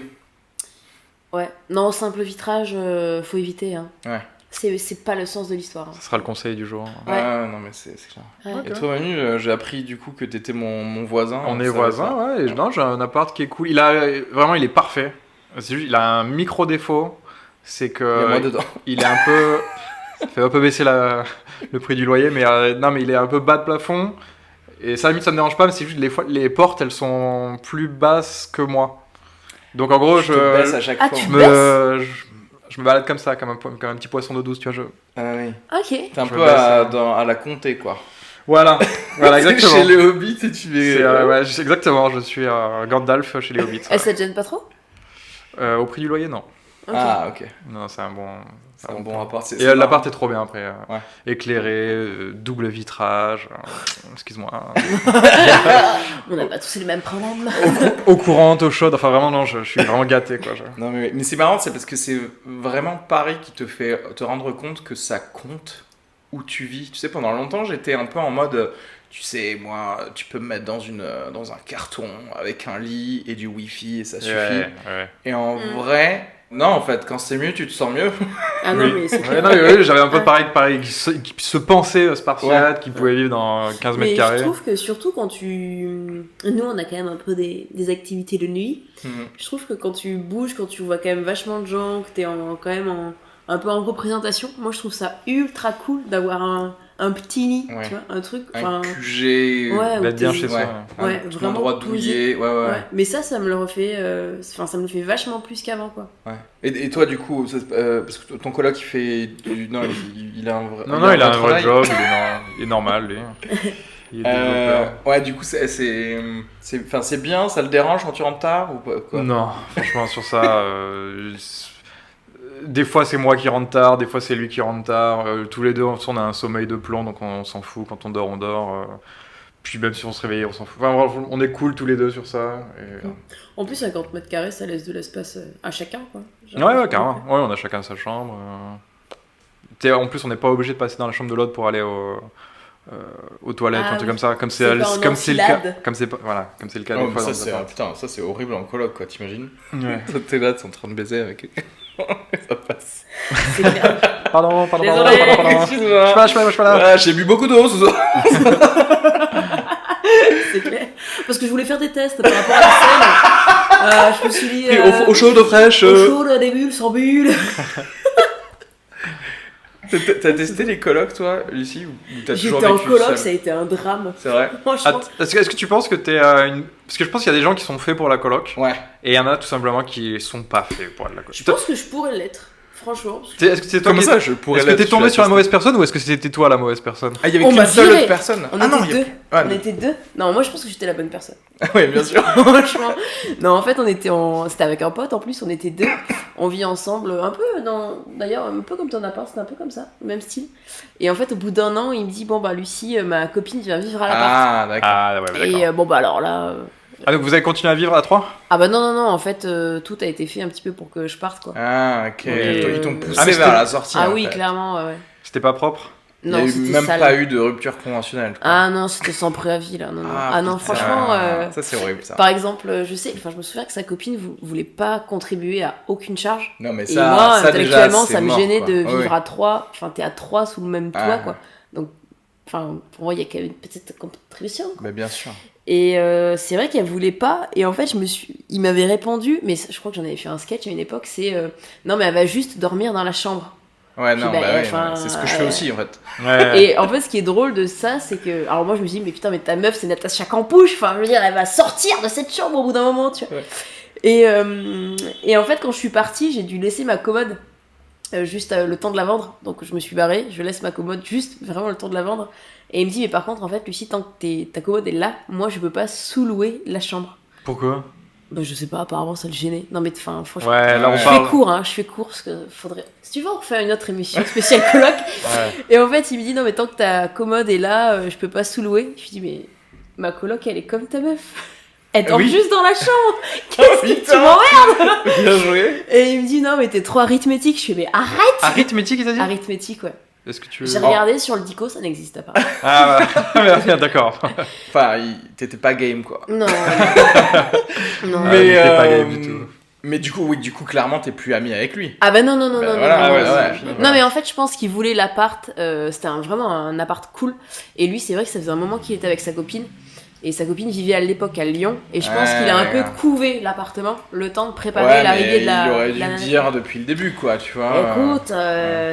Ouais. Non, simple vitrage, faut éviter. Hein. Ouais. C'est pas le sens de l'histoire. hein. Ça sera le conseil du jour. Ouais. Ah non, mais c'est clair. Ouais. Et toi, Manu, j'ai appris du coup que t'étais mon voisin. On est Ça va voisins, pas. ouais. Et non, j'ai un appart qui est cool. Il est parfait. C'est juste, il a un micro défaut. C'est Il y a moi que dedans. il est un peu... Ça fait un peu baisser le prix du loyer, mais non, mais il est un peu bas de plafond. Et ça, à la limite, ça me dérange pas, mais c'est juste les portes, elles sont plus basses que moi. Donc en gros, Je te baisse à chaque Ah, fois. tu je me balade comme ça, comme un petit poisson d'eau douce, tu vois. Ah oui. Ok. T'es un Je peu me baisse, à la comté, quoi. Voilà, exactement. Chez les hobbits et tu C'est, ouais, exactement, je suis Gandalf chez les Hobbits. Et ça te gêne pas trop? Au prix du loyer, non. Ok. Ah, ok. Non, c'est un bon... C'est un bon rapport. Et l'appart est trop bien après. Ouais. Éclairé, double vitrage. Excuse-moi. On n'a pas tous les mêmes problèmes. Eau courante, eau chaude. Enfin, vraiment, non, je suis vraiment gâté, quoi. Non, mais c'est marrant, c'est parce que c'est vraiment Paris qui te fait te rendre compte que ça compte où tu vis. Tu sais, pendant longtemps, j'étais un peu en mode tu sais, moi, tu peux me mettre dans un carton avec un lit et du wifi et ça suffit. Ouais. Et en vrai, non, en fait, quand c'est mieux, tu te sens mieux. Ah non, Oui. mais c'est Ouais, clair. non, mais oui, j'avais un peu pareil, qui se pensait spartiate, qui pouvait vivre dans 15 Mais mètres carrés. je trouve que surtout quand tu... Nous, on a quand même un peu des activités de nuit. Je trouve que quand tu bouges, quand tu vois quand même vachement de gens, que t'es quand même un peu en représentation, moi je trouve ça ultra cool d'avoir un petit lit, Ouais. tu vois, un truc. Un QG, Ouais, où D'être bien t'es- chez ouais, soi. Ouais, un vraiment endroit posé. douillet, ouais. Ouais. Mais ça me le refait. Enfin, ça me le fait vachement plus qu'avant, quoi. Ouais. Et toi, du coup, parce que ton coloc, il fait du... Non, il a un vrai... Non, il a un vrai travail. job, il est normal, lui. Il est développeur. Ouais, du coup, c'est bien, ça le dérange quand tu rentres tard ou pas, quoi? Non, franchement, sur ça, des fois c'est moi qui rentre tard, des fois c'est lui qui rentre tard. Tous les deux, on a un sommeil de plomb, donc on s'en fout. Quand on dort, on dort. Puis même si on se réveille, on s'en fout. Enfin, bref, on est cool tous les deux sur ça. Et... En plus, 50 mètres carrés, ça laisse de l'espace à chacun, quoi. Genre, Ouais, carrément. Ouais, on a chacun sa chambre. En plus, on n'est pas obligé de passer dans la chambre de l'autre pour aller aux toilettes, Ah un truc oui. comme ça. Comme C'est pas en comme c'est le cas. enfilade. Comme c'est pas, voilà, comme c'est le cas Oh, des fois. ça, dans c'est, les apparts. putain, ça, c'est horrible en coloc, quoi, t'imagines? Ouais. Toi, t'es là, t'es en train de baiser avec... ça passe. C'est clair. Pardon. Désolé. Je suis pas là. Ah, j'ai bu beaucoup d'eau ce soir. C'est clair. Parce que je voulais faire des tests par rapport à la scène. Je me suis dit. Au chaud, d'eau fraîche. Au chaud, des bulles, sans bulles. T'as testé les colocs, toi, Lucie, ou t'as toujours J'étais en vécu coloc, seule? ça a été un drame. C'est vrai? Franchement. Est-ce que tu penses que t'es une... Parce que je pense qu'il y a des gens qui sont faits pour la coloc, Ouais. et il y en a tout simplement qui sont pas faits pour la coloc. Je pense que je pourrais l'être. Franchement. parce que- Est-ce que c'est toi Comment qui... ça, je pourrais Est-ce que l'être, t'es tu tombé l'as sur la testé? mauvaise personne ou est-ce que c'était toi la mauvaise personne? Ah, il y avait On qu'une m'a seule viré. autre personne. On Ah non, était deux. Ouais, On était deux. Non, moi je pense que j'étais la bonne personne. ouais, bien sûr. Franchement. Non, en fait, c'était avec un pote en plus, on était deux. On vit ensemble un peu d'ailleurs, un peu comme ton appart, c'était un peu comme ça, même style. Et en fait, au bout d'un an, il me dit bon bah Lucie, ma copine vient vivre à l'appart. Ah, d'accord. Ah ouais, d'accord. Et bon bah alors là. Ah donc vous avez continué à vivre à 3? Ah bah non, en fait, tout a été fait un petit peu pour que je parte quoi. Ah, ok. Et- Ils t'ont poussé Ah, mais vers c'était- la sortie. Ah en oui, fait. clairement, ouais. C'était pas propre? Il Non, y a eu c'était même sale. pas eu de rupture conventionnelle. quoi. Ah non, c'était sans préavis là, non. Ah non, putain. franchement. Ça, c'est horrible, ça. Par exemple, je me souviens que sa copine voulait pas contribuer à aucune charge. Non, mais Et ça, moi, ça intellectuellement, déjà, ça me c'est gênait mort, de quoi. vivre Ouais, à trois. Enfin, t'es à trois sous le même toit, Ah. quoi. Donc, enfin, pour moi, il y a quand même une petite contribution. Quoi. Bah, bien sûr. Et c'est vrai qu'elle voulait pas. Et en fait, il m'avait répondu, mais je crois que j'en avais fait un sketch à une époque, c'est non, mais elle va juste dormir dans la chambre. Ouais, non, Puis, bah, bah, ouais, enfin, c'est ce que je fais aussi, en fait. Ouais. Et en fait, ce qui est drôle de ça, c'est que. Alors, moi, je me dis, mais putain, mais ta meuf, c'est Natacha Campouche. Enfin, je veux dire, elle va sortir de cette chambre au bout d'un moment, tu vois. Ouais. Et en fait, quand je suis partie, j'ai dû laisser ma commode juste le temps de la vendre. Donc, je me suis barrée, je laisse ma commode juste vraiment le temps de la vendre. Et il me dit, mais par contre, en fait, Lucie, tant que ta commode est là, moi, je peux pas sous-louer la chambre. Pourquoi? Bah, je sais pas, apparemment, ça le gênait. Non, mais enfin, franchement. Ouais, là on Je parle. fais court, parce que faudrait. Si tu veux, on refait une autre émission spéciale coloc. Ouais. Et en fait, il me dit non, mais tant que ta commode est là, je peux pas sous-louer. Je lui dis, mais ma coloc, elle est comme ta meuf. Elle dort Oui. juste dans la chambre. Qu'est-ce que tu putain. m'emmerdes? Bien joué. Et il me dit non, mais t'es trop arithmétique. Je fais, mais arrête! Arithmétique, il t'a dit? Arithmétique, ouais. Est-ce que tu J'ai regardé sur le dico, ça n'existe pas. Ah, voilà. d'accord. Enfin, t'étais pas game, quoi. Non. Non. Mais- Mais, t'es pas game du tout. Mais du coup, clairement, t'es plus ami avec lui. Ah bah non, Bah, non, voilà, non, ah non, ouais, non. ouais. Non, Voilà. mais en fait, je pense qu'il voulait l'appart. C'était vraiment un appart cool. Et lui, c'est vrai que ça faisait un moment qu'il était avec sa copine. Et sa copine vivait à l'époque à Lyon. Et je pense Ouais, qu'il a un ouais. peu couvé l'appartement, le temps de préparer Ouais, l'arrivée mais de la. il aurait de dû la le nana. dire depuis le début, quoi, tu vois. Écoute, il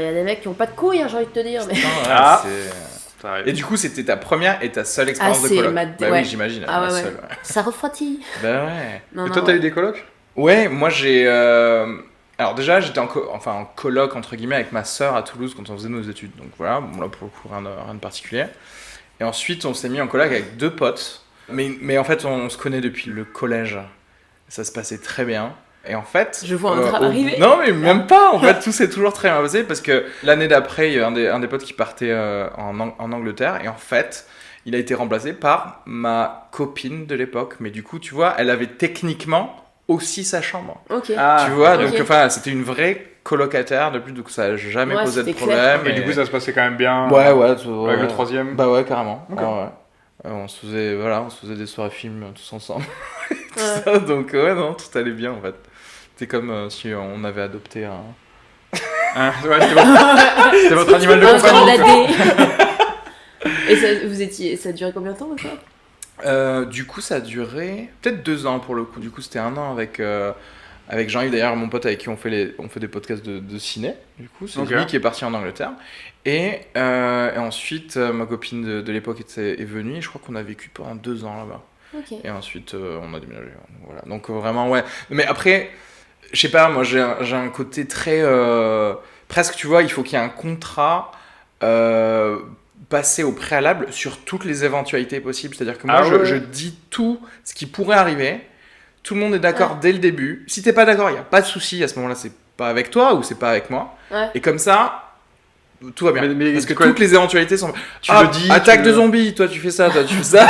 y a des mecs qui ont pas de couilles, hein, j'ai envie de te dire. Mais... Putain, ouais, Ah. c'est- Ça arrive. Et du coup, c'était ta première et ta seule expérience Ah, de c'est coloc. ma- Bah ouais. oui, j'imagine. Ah la ouais, ouais. seule, ouais. Ça refroidit. Bah ouais. Non, Et non, toi, t'as ouais. eu des colocs? Ouais, moi j'ai. Alors déjà, j'étais en coloc entre guillemets avec ma sœur à Toulouse quand on faisait nos études. Donc voilà, bon là pour le coup rien de particulier. Et ensuite, on s'est mis en coloc avec deux potes. Mais en fait, on se connaît depuis le collège. Ça se passait très bien. Et en fait. Je vois un drame arriver. Non, mais même pas. En fait, tout s'est toujours très bien passé parce que l'année d'après, il y a un des potes qui partait en Angleterre. Et en fait, il a été remplacé par ma copine de l'époque. Mais du coup, tu vois, elle avait techniquement aussi sa chambre. Ok. Ah, Tu vois, ok. donc enfin, c'était une vraie colocataire depuis, donc ça n'a jamais Ouais, posé de c'était problème. Et du coup, ça se passait quand même bien. Ouais, Avec le troisième. Bah ouais, carrément. Ok. Ouais, ouais. on se faisait des soirées films tous ensemble. Tout Ouais. ça, donc non, tout allait bien en fait. C'était comme si on avait adopté un. Hein, ouais, c'était votre animal de Un compagnie. quoi. grenadé. Et ça a duré combien de temps, ça? Du coup, ça a duré peut-être 2 ans pour le coup. Du coup, c'était 1 an avec Jean-Yves, d'ailleurs, mon pote avec qui on fait des podcasts de ciné. Du coup, c'est Ok. lui qui est parti en Angleterre. Et ensuite, ma copine de l'époque est venue. Et je crois qu'on a vécu pendant 2 ans là-bas. Ok. Et ensuite, on a déménagé. Voilà. Donc, vraiment, ouais. Mais après, je sais pas, moi, j'ai un côté très. Presque, tu vois, il faut qu'il y ait un contrat. Passé au préalable sur toutes les éventualités possibles. C'est-à-dire que moi, Ah ouais. je dis tout ce qui pourrait arriver. Tout le monde est d'accord dès le début. Si t'es pas d'accord, il n'y a pas de souci. À ce moment-là, c'est pas avec toi ou c'est pas avec moi. Ouais. Et comme ça, tout va bien. Mais Parce que quoi, toutes les éventualités sont. tu le dis, Attaque tu de le- zombies. Toi, tu fais ça. Toi, tu fais ça.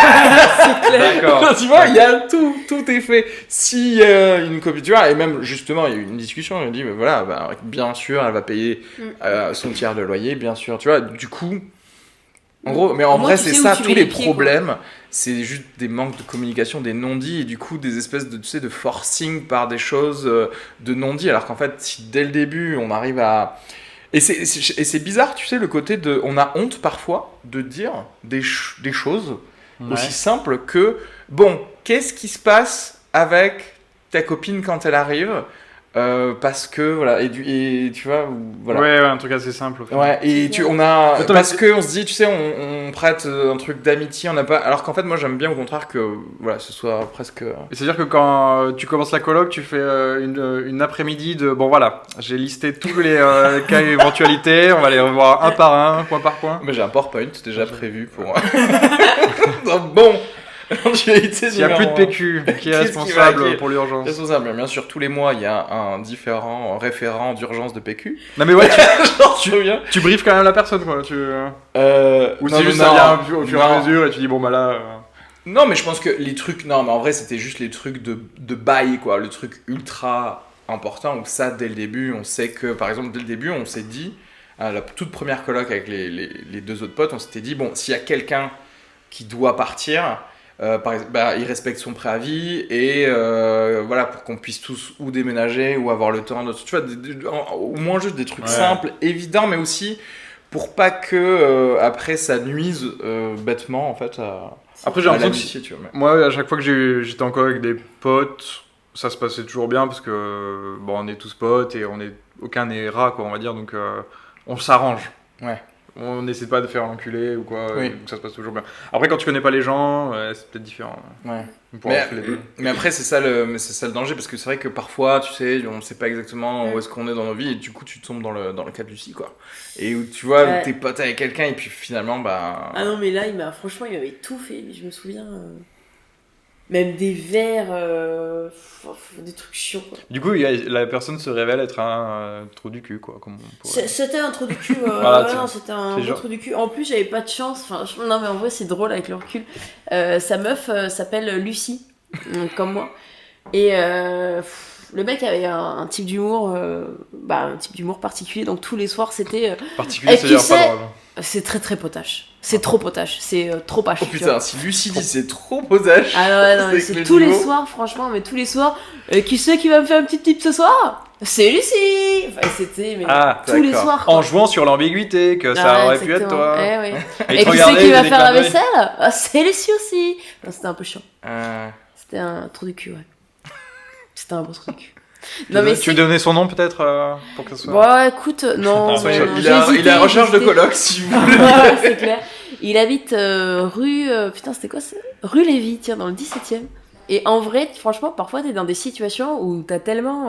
D'accord. Tu vois, il y a tout est fait. Si une copine, tu vois, et même justement, il y a eu une discussion. Il a dit, mais voilà, bah, bien sûr, elle va payer son tiers de loyer, bien sûr. Tu vois, du coup. En gros, mais en Au moins, vrai, tu c'est sais où ça, tu tous mets les les pieds, quoi. problèmes, c'est juste des manques de communication, des non-dits, et du coup, des espèces de, tu sais, de forcing par des choses de non-dits, alors qu'en fait, si dès le début, on arrive à... Et c'est bizarre, tu sais, le côté de... On a honte, parfois, de dire des choses aussi simples que, bon, qu'est-ce qui se passe avec ta copine quand elle arrive parce que, voilà, et tu vois, voilà. Ouais, un truc assez simple. Au final. Ouais, et C'est on a. Attends, parce mais- que on se dit, tu sais, on prête un truc d'amitié, on n'a pas. Alors qu'en fait, moi, j'aime bien au contraire que, voilà, ce soit presque. Et c'est-à-dire que quand tu commences la coloc, tu fais une après-midi de bon voilà, j'ai listé tous les cas et éventualités, on va les revoir un par un, point par point. Mais j'ai un PowerPoint déjà prévu pour. Donc, bon, éventualité S'il n'y a plus de numéro un. PQ, qui est Qu'est-ce qui va, responsable qui est- pour l'urgence? Responsable, bien sûr, tous les mois, il y a un différent référent d'urgence de PQ. Non mais ouais, Genre, tu viens. tu briefes quand même la personne quoi. Ou Non, c'est juste non, ça vient au fur et à non. mesure et tu dis bon bah là. Non, mais je pense que les trucs. Non, mais en vrai, c'était juste les trucs de bail, quoi. Le truc ultra important où ça, dès le début, on sait que, par exemple, dès le début, on s'est dit, à la toute première coloc avec les 2 autres potes, on s'était dit, bon, s'il y a quelqu'un qui doit partir, par exemple, bah, il respecte son préavis et voilà, pour qu'on puisse tous ou déménager ou avoir le temps de. Tu vois, au moins juste des trucs Ouais. simples, évidents, mais aussi pour pas que après ça nuise bêtement, en fait, Après j'ai à l'impression que l'amitié, tu vois. mais- moi à chaque fois que j'étais en coloc avec des potes, ça se passait toujours bien parce que bon on est tous potes et aucun n'est rat quoi on va dire donc on s'arrange. Ouais. On n'essaie pas de faire l'enculé ou quoi, Oui. donc ça se passe toujours bien. Après, quand tu connais pas les gens, c'est peut-être différent. Ouais. On pourra en faire les deux. Mais après, c'est ça le danger, parce que c'est vrai que parfois, tu sais, on ne sait pas exactement où est-ce qu'on est dans nos vies, et du coup, tu tombes dans le cas de Lucie, quoi. Et où tu vois, Ouais. où t'es pote avec quelqu'un, et puis finalement, bah. Ah non, mais là, franchement, il m'avait tout fait. Je me souviens. Même des verres, des trucs chiants. Quoi. Du coup, la personne se révèle être un trou du cul, quoi. Comme on pourrait- C'était un trou du cul. Voilà, ouais, tiens. non, c'était un C'est bon genre- trou du cul. En plus, j'avais pas de chance. Enfin, non, mais en vrai, c'est drôle avec le recul. Sa meuf s'appelle Lucie, comme moi. Et le mec avait un type d'humour, un type d'humour particulier. Donc tous les soirs, c'était. Particulier, Et c'est-à-dire qui pas sait- drôle. C'est très très potache. C'est trop potache. C'est trop pâche. Oh tu vois. putain, si Lucie dit c'est trop posage. Ah ouais, non, mais avec c'est le tous les niveau. soirs, franchement, mais tous les soirs. Qui c'est qui va me faire un petit tip ce soir? C'est Lucie! Enfin, c'était mais Ah, tous les d'accord. soirs. quoi. En jouant sur l'ambiguïté, que ça Ah, aurait pu être exactement. toi. Eh oui. Et Et te qui c'est regarder, qui va des faire la clins d'œil. vaisselle? Ah, c'est Lucie aussi! Non, c'était un peu chiant. Euh, C'était un trou du cul, ouais. C'était un beau trou du cul. Tu veux donner son nom peut-être pour que ça soit. Bon, écoute, non. Ah, mais ouais, non, il j'ai est à hésité, recherche de j'ai hésité. coloc, si vous voulez. Ouais, c'est clair. Il habite rue. Putain, c'était quoi ça? Rue Lévy, tiens, dans le 17ème. Et en vrai, franchement, parfois, t'es dans des situations où t'as tellement.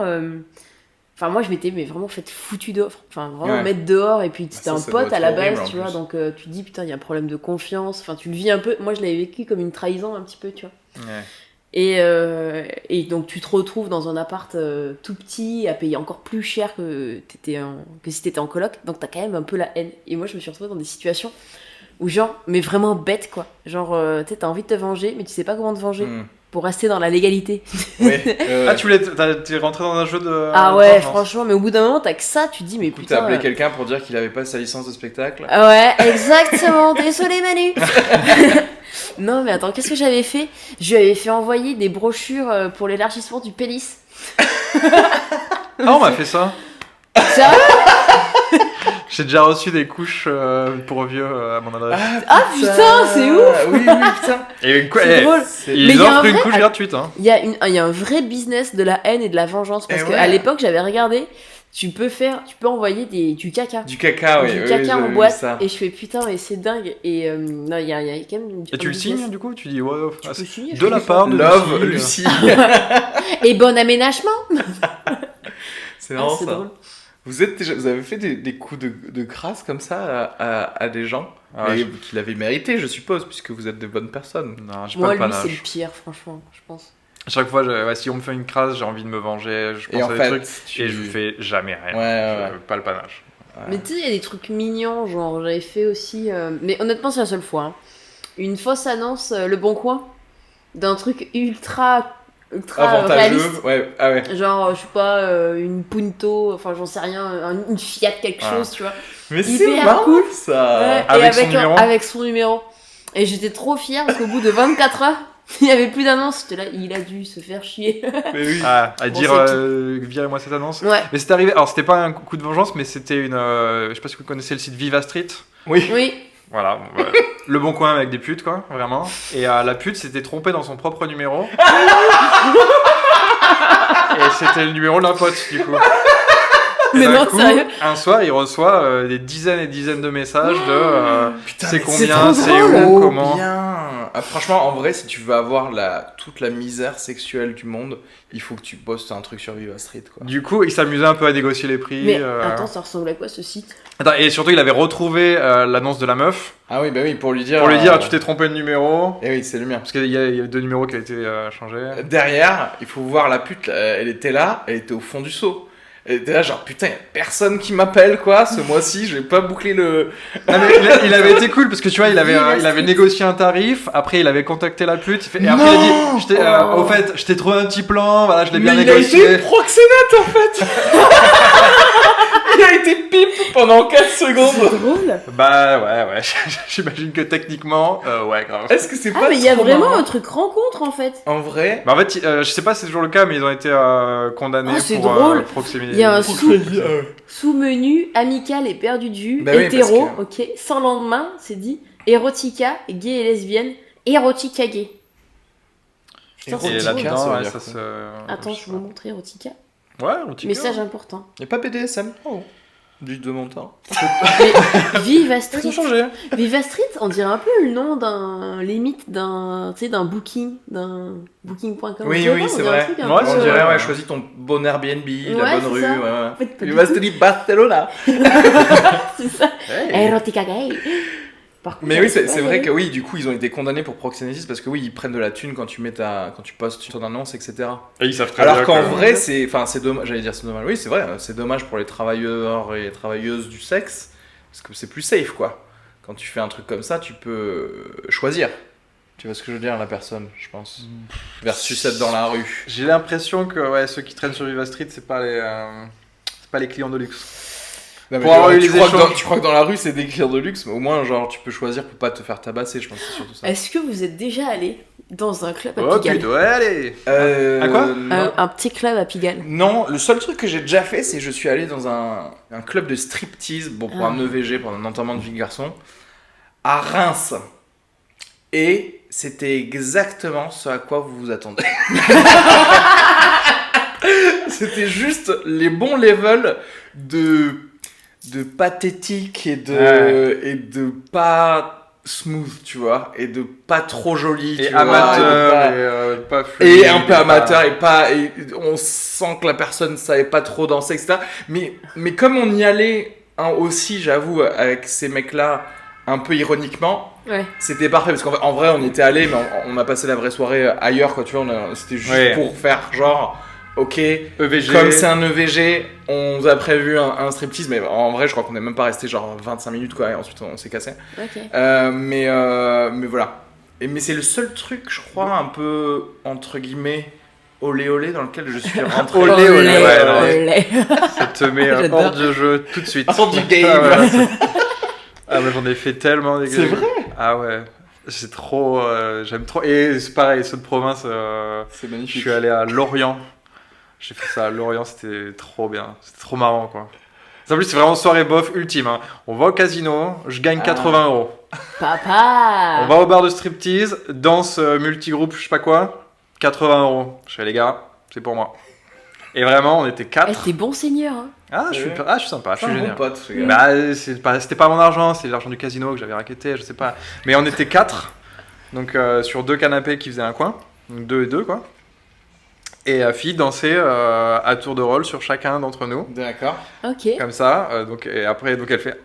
Enfin, moi, je m'étais mais vraiment fait foutu dehors. Enfin, vraiment Ouais. mettre dehors. Et puis, c'était Ça, un ça doit pote être à la horrible, base, en tu vois. plus. Donc, tu te dis, putain, il y a un problème de confiance. Enfin, tu le vis un peu. Moi, je l'avais vécu comme une trahison, un petit peu, tu vois. Ouais. Et donc tu te retrouves dans un appart tout petit à payer encore plus cher que si t'étais en coloc, donc t'as quand même un peu la haine. Et moi je me suis retrouvée dans des situations où genre, mais vraiment bête quoi, genre tu sais, t'as envie de te venger mais tu sais pas comment te venger. pour rester dans la légalité. Ouais, Ah, t'es rentré dans un jeu de. Ah ouais, vengeance. franchement, mais au bout d'un moment, t'as que ça, tu te dis, mais Du coup, t'as putain. appelé quelqu'un pour dire qu'il avait pas sa licence de spectacle. Ah ouais, exactement, désolé Manu. Non, mais attends, qu'est-ce que j'avais fait? Je lui avais fait envoyer des brochures pour l'élargissement du pénis. Ah, on m'a fait ça. Sérieux? J'ai déjà reçu des couches pour vieux à mon adresse. Ah putain, c'est ouf. Oui, putain. Et quoi, C'est drôle. Mais ils il y a un offrent une vrai- couche gratuite. Hein. Il y a un vrai business de la haine et de la vengeance parce Eh que ouais. à l'époque, j'avais regardé, tu peux envoyer du caca. Du caca, oui. Du oui, caca j'avais en vu boîte ça. et je fais putain mais c'est dingue et non il y a quand même Et tu le signes du coup? Tu dis ouais, tu peux signer, je de fais la ça. part de Love, Lucie. Lucie. et bon aménagement. C'est Ah, marrant c'est ça. drôle. Vous avez fait des coups de crasse comme ça à des gens Ah, et je- qui l'avaient mérité, je suppose, puisque vous êtes de bonnes personnes. Non, j'ai Moi pas le lui c'est le panache. pire franchement je pense. À chaque fois, si on me fait une crasse, j'ai envie de me venger. Je Et pense en à des fait, trucs tu- et je fais jamais rien. Ouais. Pas le panache. Mais tu sais il y a des trucs mignons genre j'avais fait aussi mais honnêtement c'est la seule fois hein. Une fausse annonce Le Bon Coin d'un truc ultra Avantageux. réaliste. Ouais, ah ouais. Genre, je sais pas, une Punto, enfin j'en sais rien, une Fiat quelque Ah. chose, tu vois. Mais Hyper c'est marrant cool. ça. Ouais, avec et son numéro avec son numéro. Et j'étais trop fière parce qu'au bout de 24 heures, il n'y avait plus d'annonce. J'étais là, il a dû se faire chier. Mais oui. Ah, à dire c'est virez-moi cette annonce. Ouais, Mais c'est arrivé. Alors c'était pas un coup de vengeance, mais c'était une. Je sais pas si vous connaissez le site Viva Street. Oui. oui. Voilà, bon, le bon coin avec des putes, quoi, vraiment. Et la pute s'était trompée dans son propre numéro. Et c'était le numéro d'un pote, du coup. Et Mais d'un non, coup, sérieux. un soir, il reçoit des dizaines et dizaines de messages de Putain, c'est mais combien, c'est c'est trop où, trop comment. bien. Ah, franchement, en vrai, si tu veux avoir toute la misère sexuelle du monde, il faut que tu postes un truc sur Viva Street, quoi. Du coup, il s'amusait un peu à négocier les prix. Mais attends, ça ressemble à quoi ce site? Attends, et surtout, il avait retrouvé l'annonce de la meuf Ah oui, bah oui, pour lui dire. pour lui dire tu t'es trompé de numéro. Eh oui, c'est le mien. Parce qu'il y avait deux numéros qui avaient été changés. Derrière, il faut voir la pute, elle était là, elle était au fond du seau. Elle était là, genre putain, y a personne qui m'appelle, quoi, ce mois-ci, j'ai pas bouclé le. Non, mais il avait été cool parce que tu vois, il Viva avait Street. négocié un tarif. Après, il avait contacté la pute. Et après, il a dit Oh. au fait, je t'ai trouvé un petit plan. Voilà, je l'ai bien Mais il a négocié. été proxénète en fait. Il a été pipe pendant 4 secondes. C'est drôle. Bah ouais. J'imagine que techniquement, ouais, grave. Est-ce que c'est Ah, pas mais il y a trop vraiment marrant un truc rencontre en fait. En vrai. Bah en fait, je sais pas si c'est toujours le cas, mais ils ont été condamnés Oh, c'est pour drôle. proxémité. Il y a un Euh, sous-menu amical et perdu de vue, Bah oui, hétéro, parce ok, sans lendemain, c'est dit, érotica, gay et lesbienne, érotica gay. Putain, c'est Et Erotica, drôle. là-dedans, ça veut ouais, dire ça quoi se. Attends, je vous montre érotica. Ouais, on t'y Message important. Y a pas BDSM. Oh. Du de mon temps. Mais Viva Ils Street. ont changé. Viva Street, on dirait un peu le nom d'un limite d'un tu sais d'un booking.com. Oui, Tu vois oui, pas, c'est on dirait un vrai. truc un Ouais, peu, on c'est dirait, vrai. ouais, choisis ton bon Airbnb, Ouais, la bonne c'est rue. ça. Ouais, ouais. En fait, pas du Viva tout. Street Barcelona. C'est ça. Erotica gay. Par contre, Mais oui, j'arrive pas c'est à y vrai aller. que oui, du coup, ils ont été condamnés pour proxénétisme parce que oui, ils prennent de la thune quand tu postes ton annonce, etc. Et ils savent très Alors bien qu'en que- vrai, c'est dommage. J'allais dire c'est dommage. Oui, c'est vrai, c'est dommage pour les travailleurs et les travailleuses du sexe parce que c'est plus safe, quoi. Quand tu fais un truc comme ça, tu peux choisir. Tu vois ce que je veux dire, la personne, je pense. Versus être dans la rue. J'ai l'impression que ouais, ceux qui traînent sur Viva Street, c'est pas les clients de luxe. Non, mais Pour avoir eu les tu crois échanges. tu crois que dans la rue c'est des clients de luxe, mais au moins genre tu peux choisir pour pas te faire tabasser, je pense que c'est surtout ça. Est-ce que vous êtes déjà allé dans un club à Oh Pigalle putain, ouais, allez. À quoi Non. Un petit club à Pigalle. Non, le seul truc que j'ai déjà fait, c'est que je suis allé dans un club de striptease, bon, pour Ah. un EVG, pour un enterrement de vie de garçon, à Reims. Et c'était exactement ce à quoi vous vous attendez. C'était juste les bons levels de pathétique et de pas smooth, tu vois, et de pas trop joli, tu Et vois, amateur, et de pas pas- fluide, et un peu pas- amateur et on sent que la personne savait pas trop danser, etc. Mais comme on y allait aussi, j'avoue, avec ces mecs-là, un peu ironiquement, Ouais. c'était parfait parce qu'en vrai on était allé, mais on a passé la vraie soirée ailleurs, quoi, tu vois, c'était juste Ouais. pour faire genre, ok, EVG. comme c'est un EVG, on vous a prévu un striptease, mais en vrai je crois qu'on n'est même pas resté genre 25 minutes, quoi, et ensuite on s'est cassé. Ok. Mais voilà. Mais c'est le seul truc, je crois, un peu, entre guillemets, olé olé dans lequel je suis rentré. Olé, olé, ouais, non. olé. Ça te met J'adore. hors de jeu tout de suite. Hors du game. Ah, ouais, ah mais j'en ai fait tellement des C'est vrai. Ah ouais. C'est trop. J'aime trop. Et c'est pareil, ceux de province. C'est Je magnifique. suis allé à Lorient. J'ai fait ça à Lorient, c'était trop bien. C'était trop marrant quoi. En plus, c'est vraiment soirée bof ultime. Hein. On va au casino, je gagne 80 euros. Papa. On va au bar de striptease, danse multigroupe, je sais pas quoi, 80 euros. Je fais les gars, c'est pour moi. Et vraiment, on était 4. T'es bon seigneur. Hein. Je suis sympa, je C'est suis un bon génial. pote, ce gars. Bah, c'était pas mon argent, c'est l'argent du casino que j'avais raquetté, je sais pas. Mais on était 4, donc sur 2 canapés qui faisaient un coin, donc 2 et 2 quoi. Et Fille dansait à tour de rôle sur chacun d'entre nous, D'accord. Ok. comme ça. Et après, donc elle fait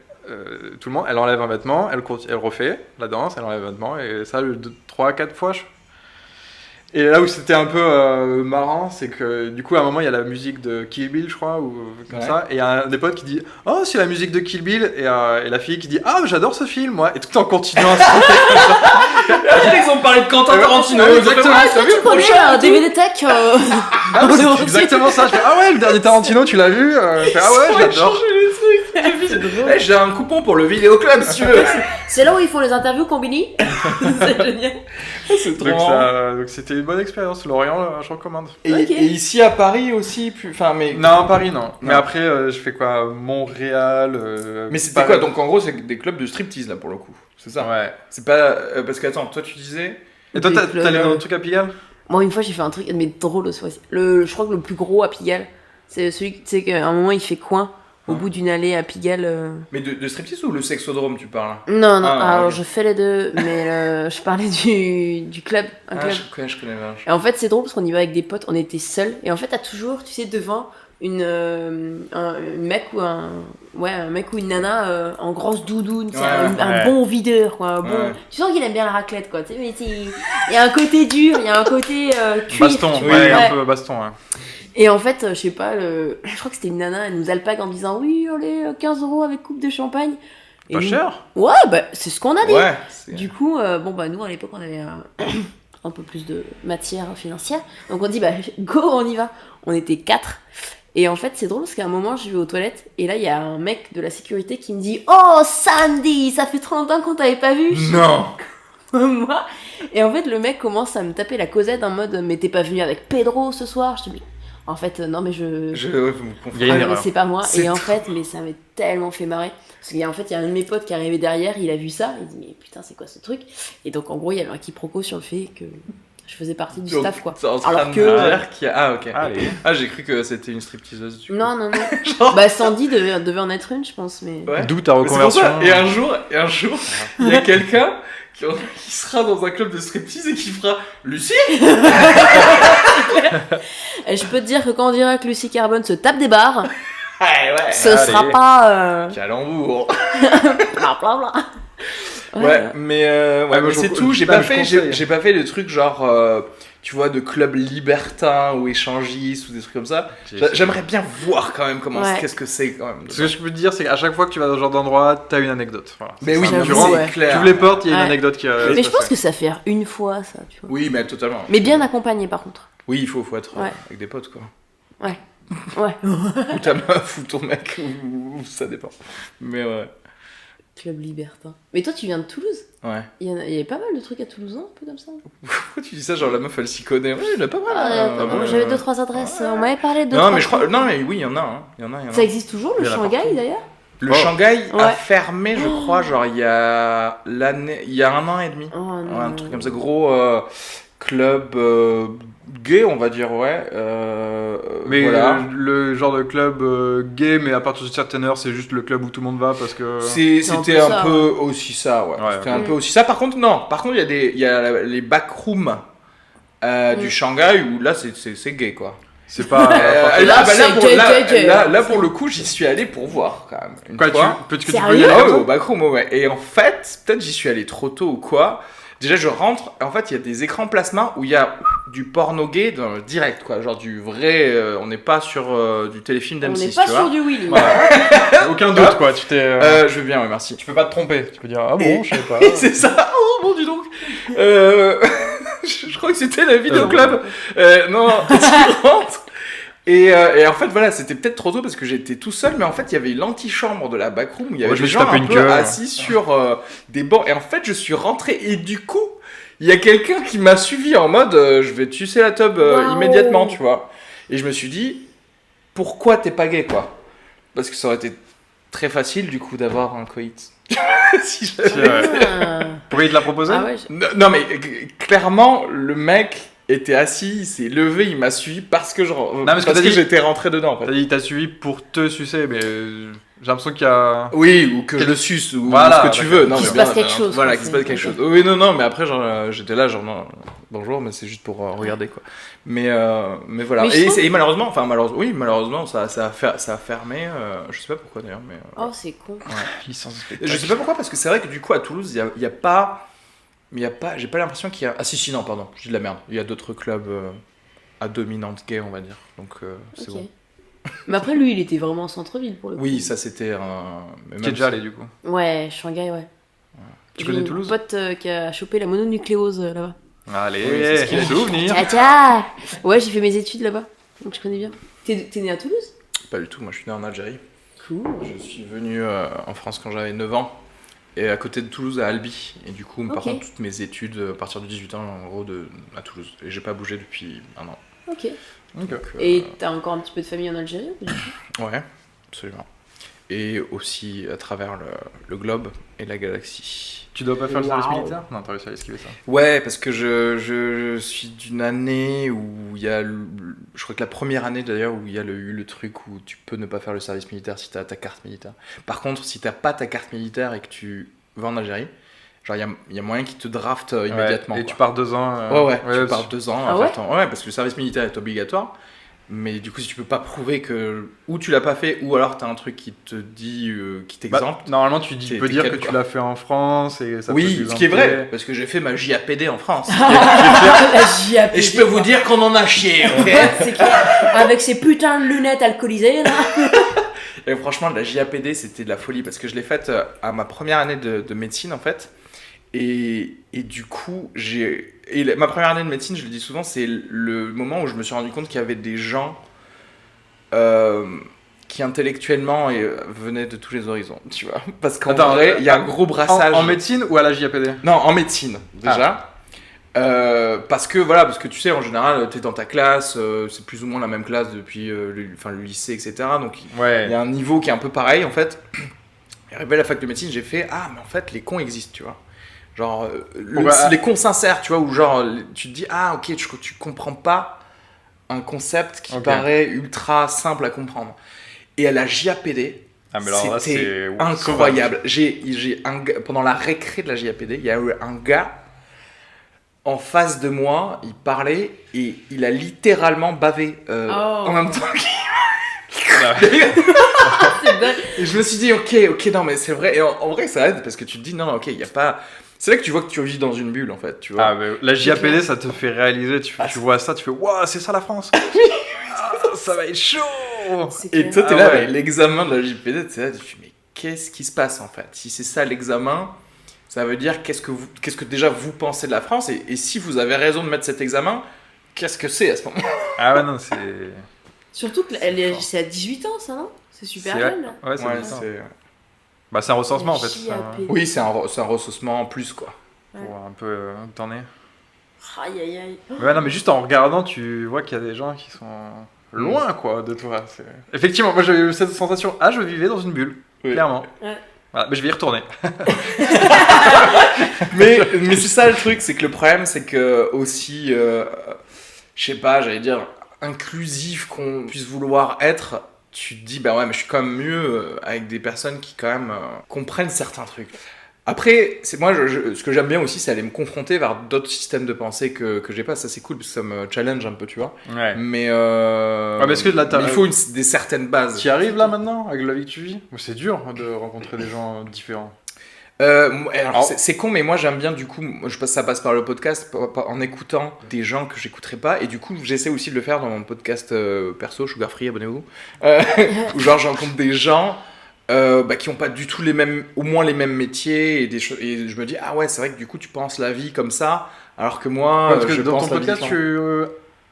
tout le monde, elle enlève un vêtement, elle refait la danse, elle enlève un vêtement, et ça 3-4 fois. Et là où c'était un peu marrant, c'est que du coup à un moment il y a la musique de Kill Bill, je crois, ou comme Ouais. ça, et il y a un des potes qui dit « Oh, c'est la musique de Kill Bill !» et la fille qui dit « Ah, j'adore ce film, moi !» Et tout en continuant à se Ils ont parlé de Quentin Tarantino. Ouais, Ils ont fait, exactement. ouais, t'as vu le Tu connais prochain un DVD Tech Ah, mais c'est exactement ça. Je fais, ah ouais, le dernier Tarantino, tu l'as vu Je fais, ah ouais, j'adore. Eh, j'ai un coupon pour le vidéoclub si tu veux. C'est là où ils font les interviews Combini. C'est génial. C'est trop marrant. Donc c'était une bonne expérience. Lorient, je recommande. Et, Ok. et ici à Paris aussi, enfin mais. Non, Paris, non. Mais Non. après, je fais quoi Montréal. Mais c'était Paris. quoi? Donc en gros, c'est des clubs de striptease là pour le coup. C'est ça. Ouais. C'est pas parce que attends, toi tu disais. Et toi, Des t'es allé clubs. dans le truc à Pigalle Moi, une fois, j'ai fait un truc, mais drôle aussi. Je crois que le plus gros à Pigalle, c'est celui, tu sais, qu'à un moment, il fait coin au Ouais. bout d'une allée à Pigalle. Mais de striptease ou le sexodrome tu parles? Non, non, Ah, alors ok. je fais les deux, mais je parlais du club. Un Ah, club. je connais pas. Et en fait, c'est drôle parce qu'on y va avec des potes, on était seuls. Et en fait, t'as toujours, tu sais, devant un mec ou un mec ou une nana en grosse doudoune, tu sais, Ouais, un ouais. bon videur, quoi. Un bon... Ouais. Tu sens qu'il aime bien la raclette, quoi. Tu sais, mais il y a un côté dur, il y a un côté cuir. Baston, tu ouais, vois. un Ouais. peu baston. Ouais. Et en fait, je sais pas, je crois que c'était une nana, elle nous alpague en disant oui, allez, 15 € avec coupe de champagne. Et Pas nous- cher Ouais, bah c'est ce qu'on a dit. Ouais. Du coup, bon bah nous à l'époque on avait un peu plus de matière financière, donc on dit bah go, on y va. On était 4. Et en fait c'est drôle parce qu'à un moment je vais aux toilettes et là il y a un mec de la sécurité qui me dit oh Sandy, ça fait 30 ans qu'on t'avait pas vu. Non. Moi. Et en fait le mec commence à me taper la causette en mode mais t'es pas venu avec Pedro ce soir. Je te dis en fait non mais Ouais, vous Il y a confondez. une ah, mais erreur. c'est pas moi. C'est Et en fait, mais ça m'a tellement fait marrer. Parce qu'il y a, en fait, il y a un de mes potes qui est arrivé derrière, il a vu ça, il dit mais putain, c'est quoi ce truc? Et donc, en gros, il y avait un quiproquo sur le fait que je faisais partie du staff, quoi. T'es en train Alors de que- me dire qu'il y a. Ah ok. Allez. Ah j'ai cru que c'était une stripteaseuse du coup. Non, non, non. Bah, Sandy devait en être une, je pense, mais. Ouais. D'où ta Mais c'est pour reconversion. ça. Et un jour, il y a quelqu'un qui sera dans un club de striptease et qui fera Lucie. Et je peux te dire que quand on dirait que Lucie Carbone se tape des barres, Ouais. ce allez. sera pas. Calembour. Bla bla bla. Ouais, mais moi, mais je- c'est tout. J'ai là, pas je fait, conseille. j'ai pas fait le truc genre, tu vois, de club libertin ou échangiste ou des trucs comme ça. J'aimerais bien voir quand même comment, Ouais. qu'est-ce que c'est quand même. Ce que je peux te dire, c'est qu'à chaque fois que tu vas dans ce genre d'endroit, t'as une anecdote. Voilà. Mais oui, C'est J'avoue, tu rentres, ouais. c'est clair. tu ouvres les portes, il y a une Ouais. anecdote qui Mais je pense que ça fait une fois, ça, tu vois. Oui, mais totalement. Mais bien accompagné, par contre. Oui, il faut être Ouais. avec des potes quoi. Ouais. Ou ta meuf ou ton mec, ou ça dépend. Mais ouais. Club libertin. Mais toi, tu viens de Toulouse? Ouais. Il y avait pas mal de trucs à Toulouse, un peu comme ça. Pourquoi tu dis ça? Genre la meuf elle s'y connaît. Ouais, il a pas mal. Ah, ouais. j'avais 2-3 adresses. On m'avait parlé de. Non, mais je crois. Non, mais oui, il y en a. Hein. Il y en a. Ça existe toujours, le Il y en a Shanghai partout. d'ailleurs? Le Oh. Shanghai a Ouais. fermé, je crois, genre il y a il y a 1 an et demi. Oh non. Ouais, un truc comme ça, gros club gay, on va dire, ouais. Mais voilà. le genre de club gay, mais à partir d'une certaine heure, c'est juste le club où tout le monde va parce que. C'était un peu un ça, peu aussi ça, ouais. Ouais, C'était ouais. un peu aussi ça. Par contre, non. Par contre, il y a les backrooms du Shanghai où là, c'est gay, quoi. C'est pas. Là, c'est gay. Là, pour le coup, j'y suis allé pour voir, quand même. Une Quoi, fois. tu peux y Sérieux aller Ah comme ouais, ça au backroom, ouais. Et en fait, peut-être j'y suis allé trop tôt ou quoi. Déjà, je rentre, en fait, il y a des écrans plasma où il y a du porno gay dans le direct, quoi. Genre du vrai. On n'est pas sur du téléfilm On d'M6, n'est pas tu sur vois. du Willy. Aucun doute, quoi. Tu t'es. Je veux bien, ouais, merci. Tu peux pas te tromper. Tu peux dire, ah bon, Et- je sais pas. C'est ça. Oh, bon, dis donc. Je crois que c'était la vidéo non. club. Non, tu rentres. Et en fait, voilà, c'était peut-être trop tôt parce que j'étais tout seul, mais en fait, il y avait l'antichambre de la backroom où il y avait Ouais, je des me suis gens tapé un une peu queue. assis sur des bancs. Et en fait, je suis rentré et du coup, il y a quelqu'un qui m'a suivi en mode je vais te sucer la tub Waouh. immédiatement, tu vois. Et je me suis dit, pourquoi t'es pas gay, quoi? Parce que ça aurait été très facile, du coup, d'avoir un coït. Si j'avais- Ah, Pourquoi il te l'a proposé? Hein ah ouais, Non, mais clairement, le mec était assis, il s'est levé, il m'a suivi parce que parce que t'as dit- j'étais rentré dedans, en fait. T'as dit, il t'a suivi pour te sucer, mais j'ai l'impression qu'il y a. Oui, ou que je le suce, ou Voilà, ce que tu d'accord. veux. Non, Qu'il mais se bien, passe quelque chose, Voilà, quoi, qu'il se c'est- passe quelque ok. chose. Oui, non, mais après, genre, j'étais là, genre, non, bonjour, mais c'est juste pour regarder, quoi. Mais voilà. Mais je trouve- Et malheureusement, malheureusement, ça a fermé. Je sais pas pourquoi d'ailleurs, mais. Oh, c'est con. Licence de Je spectacle. sais pas pourquoi, parce que c'est vrai que du coup, à Toulouse, il y a pas. J'ai pas l'impression qu'il y a. Ah si, non, pardon, je dis de la merde. Il y a d'autres clubs à dominante gay, on va dire. Donc, c'est Ok. bon. Mais après, lui, il était vraiment en centre-ville pour le coup. Oui, ça c'était un. mais Qui même est déjà si- allé, du coup. Ouais, Shanghai, ouais. Tu J'ai connais une Toulouse? pote qui a chopé la mononucléose là-bas. Allez, Oui, c'est ce qu'il a dit. souvenir. Tcha tcha. Ouais, j'ai fait mes études là-bas, donc je connais bien. T'es né à Toulouse? Pas du tout, moi je suis né en Algérie. Cool. Je suis venu en France quand j'avais 9 ans. Et à côté de Toulouse, à Albi. Et du coup, par Ok. contre, toutes mes études, à partir de 18 ans, en gros, à Toulouse. Et j'ai pas bougé depuis un an. Ok. Ok. Donc, Et t'as encore un petit peu de famille en Algérie ou pas du tout? ouais, absolument. Et aussi à travers le globe et la galaxie. Tu dois pas faire le service Waouh. militaire? Non, t'as réussi à esquiver ça. Ouais, parce que je suis d'une année où il y a. Je crois que la première année d'ailleurs où il y a eu le truc où tu peux ne pas faire le service militaire si t'as ta carte militaire. Par contre, si t'as pas ta carte militaire et que tu vas en Algérie, genre il y a moyen qu'ils te draftent immédiatement. Ouais, et quoi. tu pars 2 ans. Ouais, tu pars 2 ans Ah à ouais faire ton. Ouais, parce que le service militaire est obligatoire. Mais du coup, si tu peux pas prouver que ou tu l'as pas fait, ou alors t'as un truc qui te dit, qui Bah, t'exempte. normalement, tu T'es peux dire que calme, tu quoi. l'as fait en France et ça peut Oui, ce qui est t'exempter. vrai, parce que j'ai fait ma JAPD en France. La JAPD. Et je peux vous dire qu'on en a chié, ok? C'est clair. Avec ces putains de lunettes alcoolisées là. Et franchement, la JAPD, c'était de la folie parce que je l'ai faite à ma première année de médecine en fait. Et du coup, ma première année de médecine, je le dis souvent, c'est le moment où je me suis rendu compte qu'il y avait des gens qui intellectuellement venaient de tous les horizons, tu vois. Parce qu'en Attends, vrai, il y a un gros brassage. En médecine ou à la JAPD? Non, en médecine, déjà. Parce que tu sais, en général, t'es dans ta classe, c'est plus ou moins la même classe depuis le lycée, etc. Donc il Ouais. y a un niveau qui est un peu pareil, en fait. Et arrivé à la fac de médecine, j'ai fait ah, mais en fait, les cons existent, tu vois. Genre, les cons sincères, tu vois, où genre, tu te dis ah, ok, tu comprends pas un concept qui Ok. paraît ultra simple à comprendre. Et à la JAPD, Ah, mais alors là, c'était c'est incroyable. J'ai un gars, pendant la récré de la JAPD, il y a eu un gars en face de moi, il parlait et il a littéralement bavé en même temps. C'est dingue. Et je me suis dit ok, non mais c'est vrai. Et en vrai, ça aide parce que tu te dis non, ok, il y a pas. C'est là que tu vois que tu vis dans une bulle en fait, tu vois. Ah, mais la JAPD, clair. ça te fait réaliser, tu vois ça, tu fais waouh, c'est ça la France! Ah, ça va être chaud! C'est Et clair. toi, t'es Ah là, ouais. mais l'examen de la JPD, t'es là, tu te dis, mais qu'est-ce qui se passe en fait? Si c'est ça l'examen, ça veut dire qu'est-ce que déjà vous pensez de la France et si vous avez raison de mettre cet examen, qu'est-ce que c'est à ce moment? Ah, ouais, non, c'est. Surtout que c'est à 18 ans ça, non? C'est super C'est- jeune. Ouais, c'est Ouais, ça. c'est- Bah, c'est un recensement en fait. JAPD. Oui, c'est un ressaucement en plus quoi. Pour un peu où t'en es. Aïe aïe aïe. Ouais, non, mais juste en regardant, tu vois qu'il y a des gens qui sont loin, quoi, de toi. Effectivement, moi j'avais eu cette sensation. Ah, je vivais dans une bulle, Oui. clairement. Ouais. Voilà, mais je vais y retourner. mais c'est ça le truc, c'est que le problème, c'est que aussi, je sais pas, j'allais dire, inclusif qu'on puisse vouloir être, tu te dis, bah ouais, mais je suis quand même mieux avec des personnes qui quand même comprennent certains trucs. Après, c'est moi, ce que j'aime bien aussi, c'est aller me confronter vers d'autres systèmes de pensée que j'ai pas. Ça, c'est cool parce que ça me challenge un peu, tu vois. Ouais. Mais, Ouais, parce que là, mais il faut des certaines bases. Tu y arrives là maintenant, avec la vie que tu vis? Ou c'est dur de rencontrer des gens différents? Alors, c'est con, mais moi j'aime bien du coup, ça passe par le podcast en écoutant des gens que j'écouterais pas, et du coup j'essaie aussi de le faire dans mon podcast perso, Sugar Free, abonnez-vous, où genre je rencontre des gens qui ont pas du tout au moins les mêmes métiers, et et je me dis ah ouais, c'est vrai que du coup tu penses la vie comme ça, alors que moi Parce que je dans pense ton la vie podcast, tu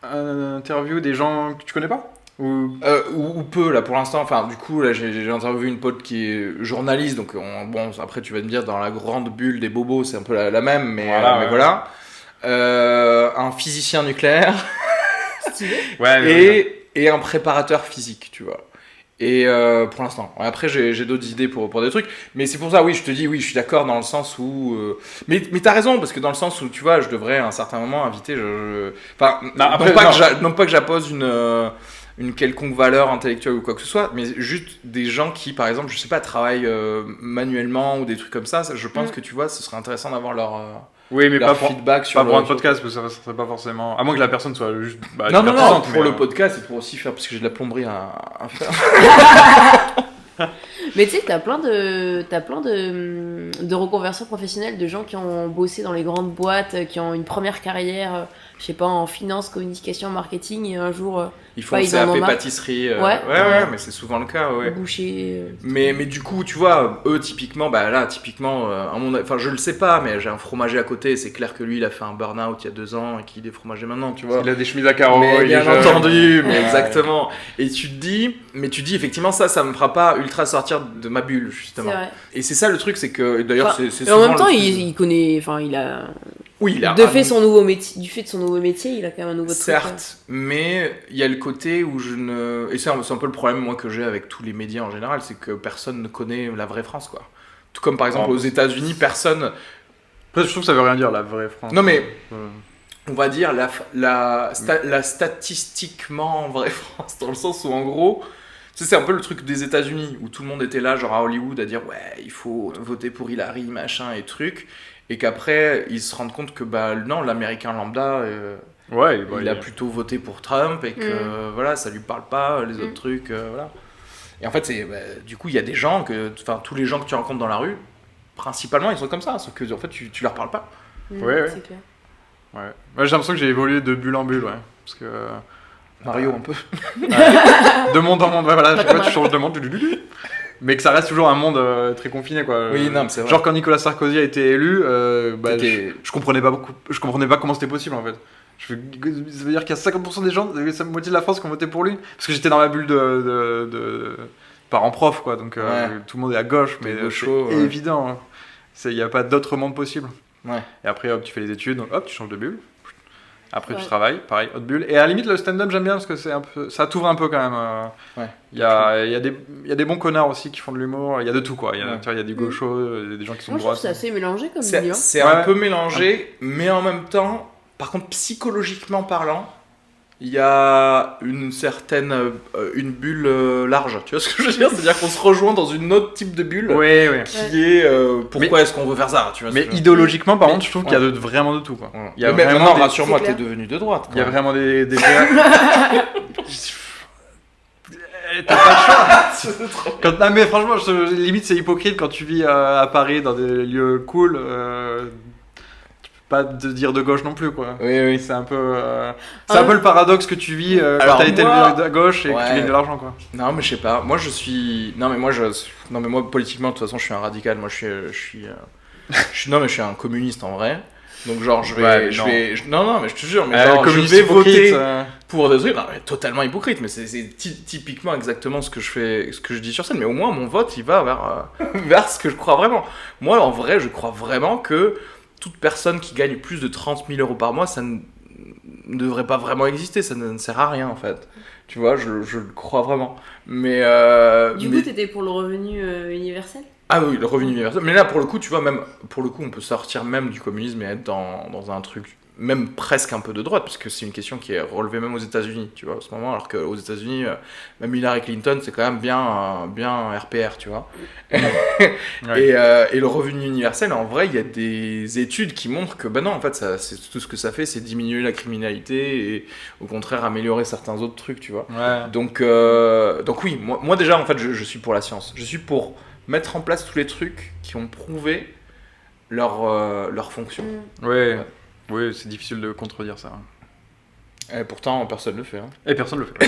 interviews des gens que tu connais pas ou peu là pour l'instant. Enfin du coup là j'ai interviewé une pote qui est journaliste, donc bon après tu vas me dire dans la grande bulle des bobos c'est un peu la même, mais voilà. Un physicien nucléaire et un préparateur physique, tu vois. Et pour l'instant. Après, j'ai d'autres idées pour des trucs. Mais c'est pour ça, oui, je te dis, oui, je suis d'accord dans le sens où... Mais t'as raison, parce que dans le sens où, tu vois, je devrais à un certain moment inviter... Enfin, non pas que j'appose une quelconque valeur intellectuelle ou quoi que ce soit, mais juste des gens qui, par exemple, je sais pas, travaillent manuellement ou des trucs comme ça. Je pense que, tu vois, ce serait intéressant d'avoir leur... Oui, mais leur pas feedback sur pas pour un podcast, parce que ça serait pas forcément. À moins que la personne soit juste. Non, pour le podcast et pour aussi faire, parce que j'ai de la plomberie à faire. Mais tu sais, t'as plein de reconversions professionnelles de gens qui ont bossé dans les grandes boîtes, qui ont une première carrière, je sais pas, en finance, communication, marketing, et un jour. Ils font CAP pâtisserie. Ouais, mais c'est souvent le cas, ouais. Boucher. Mais du coup, tu vois, eux, typiquement, enfin, je le sais pas, mais j'ai un fromager à côté, c'est clair que lui, il a fait un burn-out il y a 2 ans et qu'il est fromager maintenant, tu vois. Il a des chemises à carreaux, mais bien entendu, mais ouais. Exactement. Et tu te dis, effectivement, ça me fera pas ultra sortir de ma bulle, justement. C'est vrai. Et c'est ça le truc, c'est que, d'ailleurs, c'est Et souvent. en même temps, il connaît, enfin, il a. Oui, il a. Du fait de son nouveau métier, il a quand même un nouveau truc. Certes, mais il y a le côté où et c'est un peu le problème moi que j'ai avec tous les médias en général, c'est que personne ne connaît la vraie France, quoi. Tout comme par exemple aux États-Unis, personne. Après, je trouve que ça veut rien dire la vraie France. Non mais on va dire la statistiquement vraie France, dans le sens où en gros. C'est un peu le truc des États-Unis où tout le monde était là, genre à Hollywood, à dire ouais, il faut voter pour Hillary, machin et truc, et qu'après ils se rendent compte que non, l'américain lambda, il a plutôt voté pour Trump et que voilà, ça lui parle pas, les autres trucs, voilà. Et en fait, du coup, il y a des gens tous les gens que tu rencontres dans la rue, principalement, ils sont comme ça, sauf que en fait, tu leur parles pas. Ouais. C'est clair. Ouais. Moi, j'ai l'impression que j'ai évolué de bulle en bulle, ouais. Parce que. Mario, un peu. De monde en monde, voilà, chaque fois tu changes de monde, mais que ça reste toujours un monde très confiné, quoi. Oui, non, mais c'est vrai. Genre quand Nicolas Sarkozy a été élu, je comprenais pas comment c'était possible en fait. Ça veut dire qu'il y a 50% des gens, la moitié de la France qui ont voté pour lui. Parce que j'étais dans ma bulle de parents prof, quoi, donc tout le monde est à gauche, mais c'est évident. Il n'y a pas d'autre monde possible. Ouais. Et après, hop, tu fais les études, donc hop, tu changes de bulle. Après, tu travailles, pareil, autre bulle. Et à la limite, le stand-up, j'aime bien parce que ça t'ouvre un peu quand même. Il y a des bons connards aussi qui font de l'humour. Il y a de tout, quoi. Il y a des gauchos, des gens qui sont Moi, je droits. trouve que c'est assez mélangé comme milieu. C'est un peu mélangé, mais en même temps, par contre, psychologiquement parlant, il y a une certaine une bulle large. Tu vois ce que je veux dire ? C'est-à-dire qu'on se rejoint dans une autre type de bulle qui est pourquoi est-ce qu'on veut faire ça, tu vois. Mais idéologiquement, par contre, je trouve qu'il y a vraiment de tout, quoi. Il y a vraiment rassure-moi, t'es devenu de droite. Il y a vraiment des t'as pas le choix. Non mais franchement, limite c'est hypocrite quand tu vis à Paris dans des lieux cool. Pas de dire de gauche non plus, quoi. Oui. C'est un peu un peu le paradoxe que tu vis quand t'as été élevé à gauche et que tu gagnes de l'argent, quoi. Non mais je sais pas. Moi je suis moi politiquement de toute façon je suis un radical. Moi je suis un communiste en vrai. Donc genre non mais je te jure, mais genre je vais voter pour des trucs totalement hypocrite, mais c'est typiquement exactement ce que je dis sur scène, mais au moins mon vote il va vers ce que je crois vraiment. Moi en vrai je crois vraiment que toute personne qui gagne plus de 30 000 euros par mois, ça ne devrait pas vraiment exister, ça ne sert à rien en fait. Tu vois, je le crois vraiment. Mais du coup, t'étais pour le revenu universel ? Ah oui, le revenu universel. Mais là, pour le coup, tu vois, même pour le coup, on peut sortir même du communisme et être dans un truc même presque un peu de droite, parce que c'est une question qui est relevée même aux États-Unis, tu vois, en ce moment, alors qu'aux États-Unis, même Hillary Clinton, c'est quand même bien RPR, tu vois. Et le revenu universel, en vrai, il y a des études qui montrent que, non, en fait, c'est tout ce que ça fait, c'est diminuer la criminalité et, au contraire, améliorer certains autres trucs, tu vois. Ouais. Donc oui, moi déjà, en fait, je suis pour la science. Je suis pour mettre en place tous les trucs qui ont prouvé leur fonction. Ouais. Oui, c'est difficile de contredire ça. Et pourtant, personne ne le fait. Hein. Et personne le fait.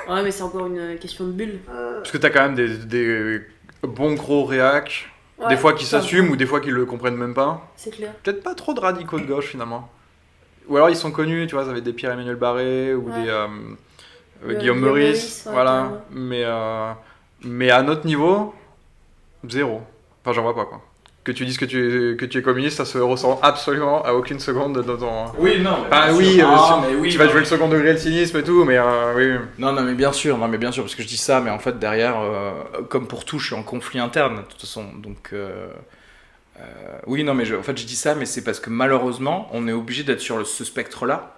Ouais, mais c'est encore une question de bulle. Parce que t'as quand même des bons gros réacs, Ouais, des fois qui ça, s'assument ou des fois qui le comprennent même pas. C'est clair. Peut-être pas trop de radicaux de gauche finalement. Ou alors ils sont connus, tu vois, ça va être des Pierre-Emmanuel Barré ou Ouais. des Guillaume Meurice, ouais, voilà. carrément. Mais à notre niveau, zéro. Enfin, j'en vois pas quoi. Que tu dises que tu es communiste, ça se ressent absolument à aucune seconde dans ton. Oui, non. Ah oui, tu vas jouer le second degré, le cynisme et tout, mais oui. Non, mais bien sûr, parce que je dis ça, mais en fait, derrière, comme pour tout, je suis en conflit interne, de toute façon. Donc, oui, non, mais en fait, je dis ça, mais c'est parce que malheureusement, on est obligé d'être sur ce spectre-là,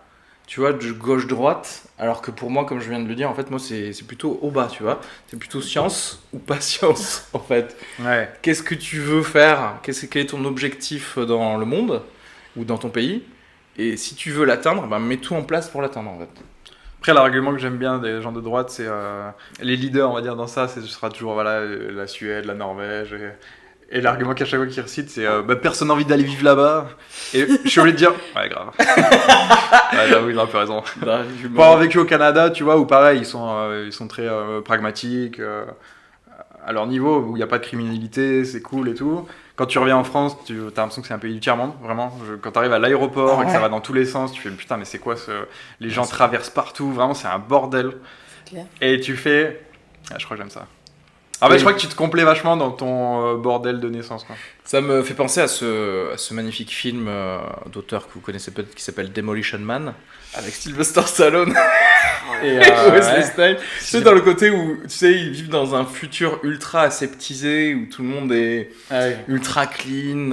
tu vois, de gauche-droite, alors que pour moi, comme je viens de le dire, en fait, moi, c'est plutôt au bas, tu vois. C'est plutôt science ou pas science, en fait. Ouais. Qu'est-ce que tu veux faire? Quel est ton objectif dans le monde ou dans ton pays? Et si tu veux l'atteindre, ben, mets tout en place pour l'atteindre, en fait. Après, l'argument que j'aime bien des gens de droite, c'est les leaders, on va dire, dans ça, ce sera toujours voilà, la Suède, la Norvège. Et l'argument qu'à chaque fois qu'ils recitent, c'est personne n'a envie d'aller vivre là-bas. Et je suis obligé de dire, ouais, grave. Ouais, j'avoue, il a un peu raison. Pour avoir vécu au Canada, tu vois, où pareil, ils sont très pragmatiques, à leur niveau, où il n'y a pas de criminalité, c'est cool et tout. Quand tu reviens en France, tu as l'impression que c'est un pays du tiers-monde, vraiment. Quand tu arrives à l'aéroport et que ça va dans tous les sens, tu fais putain, mais c'est quoi ce. Les gens traversent partout, vraiment, c'est un bordel. C'est clair. Et tu fais. Ah, je crois que j'aime ça. En fait, je crois que tu te complais vachement dans ton bordel de naissance. Quoi. Ça me fait penser à ce magnifique film d'auteur que vous connaissez peut-être qui s'appelle Demolition Man avec Sylvester Stallone et Wesley Snipes. Tu sais, dans le côté où tu sais, ils vivent dans un futur ultra aseptisé où tout le monde est ultra clean.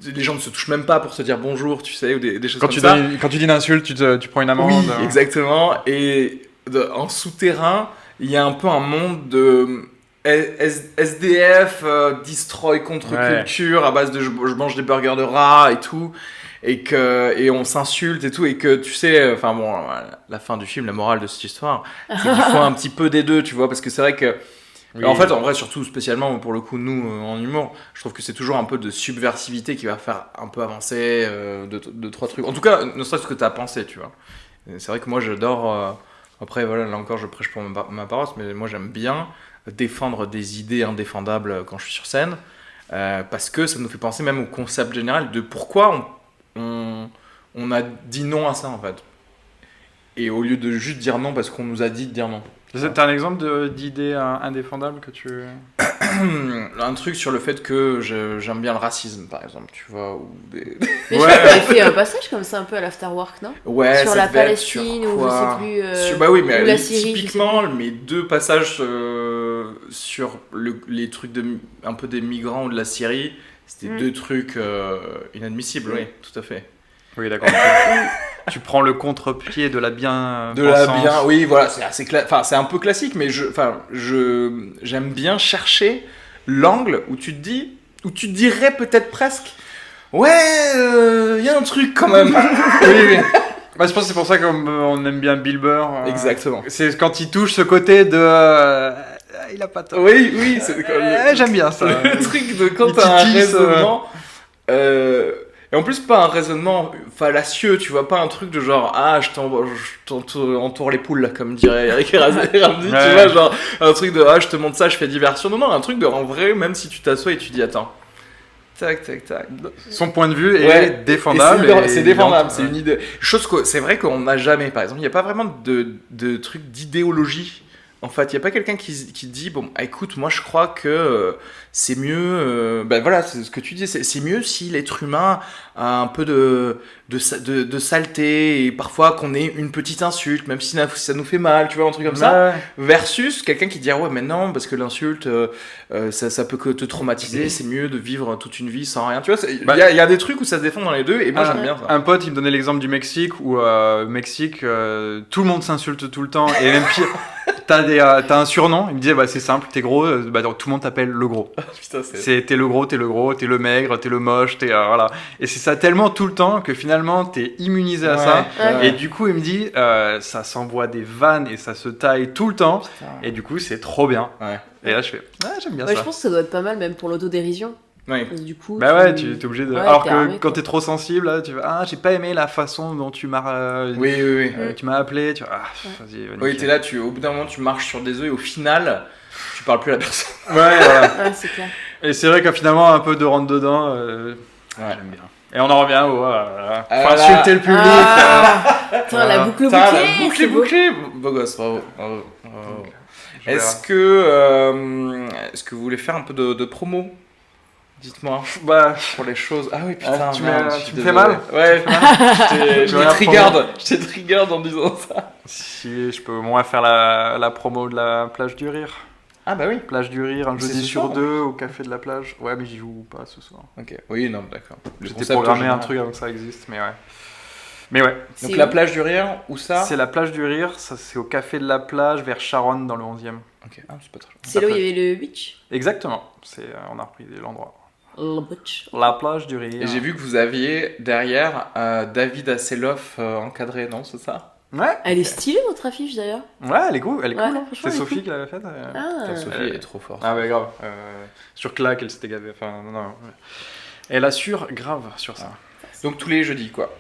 Les gens ne se touchent même pas pour se dire bonjour, tu sais, ou des choses comme ça. Quand tu dis une insulte, tu prends une amende. Oui, exactement. Et en souterrain, il y a un peu un monde de SDF, destroy contre-culture, à base de je mange des burgers de rats et tout, et on s'insulte et tout, et que tu sais, enfin bon, la fin du film, la morale de cette histoire, c'est qu'il faut un petit peu des deux, tu vois, parce que c'est vrai que. Oui. En fait, en vrai, surtout spécialement pour le coup, nous, en humour, je trouve que c'est toujours un peu de subversivité qui va faire un peu avancer deux, trois trucs. En tout cas, ne serait-ce que tu as pensé, tu vois. Et c'est vrai que moi, j'adore. Après, voilà, là encore, je prêche pour ma paroisse, mais moi, j'aime bien défendre des idées indéfendables quand je suis sur scène, parce que ça nous fait penser même au concept général de pourquoi on a dit non à ça, en fait. Et au lieu de juste dire non parce qu'on nous a dit de dire non. T'as un exemple d'idée indéfendable que tu... Un truc sur le fait que j'aime bien le racisme, par exemple, tu vois, ou des... Mais je crois que t'avais fait un passage comme ça un peu à l'afterwork, non? Ouais, sur ça la devait être Palestine, sur ou quoi je sais plus... bah oui, mais ou la Syrie, typiquement, mes deux passages sur les trucs un peu des migrants ou de la Syrie, c'était deux trucs inadmissibles, oui, tout à fait. Oui, d'accord. Tu prends le contre-pied de la bien. Oui, voilà, c'est assez c'est un peu classique, mais j'aime bien chercher l'angle où tu te dirais peut-être presque, ouais, y a un truc quand même. Oui. Bah, je pense que c'est pour ça qu'on aime bien Bill Burr. Exactement. C'est quand il touche ce côté de. Il a pas tort. Oui, j'aime bien ça. Le truc de quand t'as un raisonnement. Et en plus, pas un raisonnement fallacieux, tu vois, pas un truc de genre, je t'entoure les poules, là, comme dirait Eric Ramsey, tu vois, genre, un truc de, je te montre ça, je fais diversion. Non, un truc de, en vrai, même si tu t'assois et tu dis, attends, tac. Son point de vue est défendable. C'est défendable, c'est une idée. Chose que, c'est vrai qu'on n'a jamais, par exemple, il n'y a pas vraiment de truc d'idéologie. En fait, il n'y a pas quelqu'un qui dit, bon, écoute, moi je crois que c'est mieux, voilà, c'est ce que tu dis, c'est mieux si l'être humain a un peu de saleté et parfois qu'on ait une petite insulte, même si ça nous fait mal, tu vois, un truc comme ça, versus quelqu'un qui dit, ouais, mais non, parce que l'insulte, ça peut que te traumatiser, c'est mieux de vivre toute une vie sans rien, tu vois, il y a des trucs où ça se défend dans les deux, et moi j'aime bien ça. Un pote, il me donnait l'exemple du Mexique, où Mexique, tout le monde s'insulte tout le temps, et même pire... T'as un surnom, il me disait c'est simple, t'es gros, tout le monde t'appelle le gros. Putain, t'es le gros, t'es le maigre, t'es le moche, voilà. Et c'est ça tellement tout le temps que finalement t'es immunisé à ça. Et du coup il me dit ça s'envoie des vannes et ça se taille tout le temps. Putain. Et du coup c'est trop bien. Et là je fais j'aime bien ça. Je pense que ça doit être pas mal même pour l'autodérision. Oui. Et du coup, Bah ouais, tu es obligé de. Ouais, Alors t'es que armé, quand quoi. t'es trop sensible, là, tu vas. Ah, j'ai pas aimé la façon dont tu m'as. Oui. Tu m'as appelé, tu vois. Ah, Ouais. vas-y, va Oui, niquer. t'es là, au bout d'un moment, tu marches sur des œufs et au final, tu parles plus à la personne. Ouais, voilà. Ouais, c'est clair. Et c'est vrai qu'à finalement, un peu de rentre dedans, Ouais. j'aime bien. Et on en revient au. Faut Voilà. insulter le public. Putain, la boucle Putain, bouclée, la boucle c'est est beau. bouclée. Beau gosse, bravo. Je verrai. Est-ce que vous voulez faire un peu de promo? Dites-moi. Bah, Pour les choses. Ah oui, putain, tu merde, me- je suis tu me fais désolé. mal. Ouais, je Je vais t'ai triggered. Je t'ai triggered en disant ça. si je peux au moins faire la promo de la plage du rire. Ah bah oui. Plage du rire, un C'est jeudi ce sur soir, 2 au café de la plage. Ouais, mais j'y joue pas ce soir. Ok. Oui, non, d'accord. Le J'étais concept programmé en un général. truc avant que ça existe, mais ouais. Mais ouais, C'est Donc la où plage du rire, où ça? c'est la plage du rire, ça c'est au café de la plage vers Charonne dans le 11e. Ok. Ah, c'est pas très. C'est là où il y avait le beach. Exactement, on a repris l'endroit. Le beach. La plage du rire. Et j'ai vu que vous aviez derrière David Hasselhoff encadré, non? C'est ça? Ouais, Elle est stylée votre affiche d'ailleurs. ouais, elle est cool, elle est Ouais, cool. Hein. franchement, C'est elle est Sophie cool. qui l'avait faite. Ah. Putain, Sophie est trop forte. Ah ouais, grave. Sur Claque, elle s'était gavée. Enfin, non. Ouais. Elle assure grave sur ça. Donc tous les jeudis, quoi.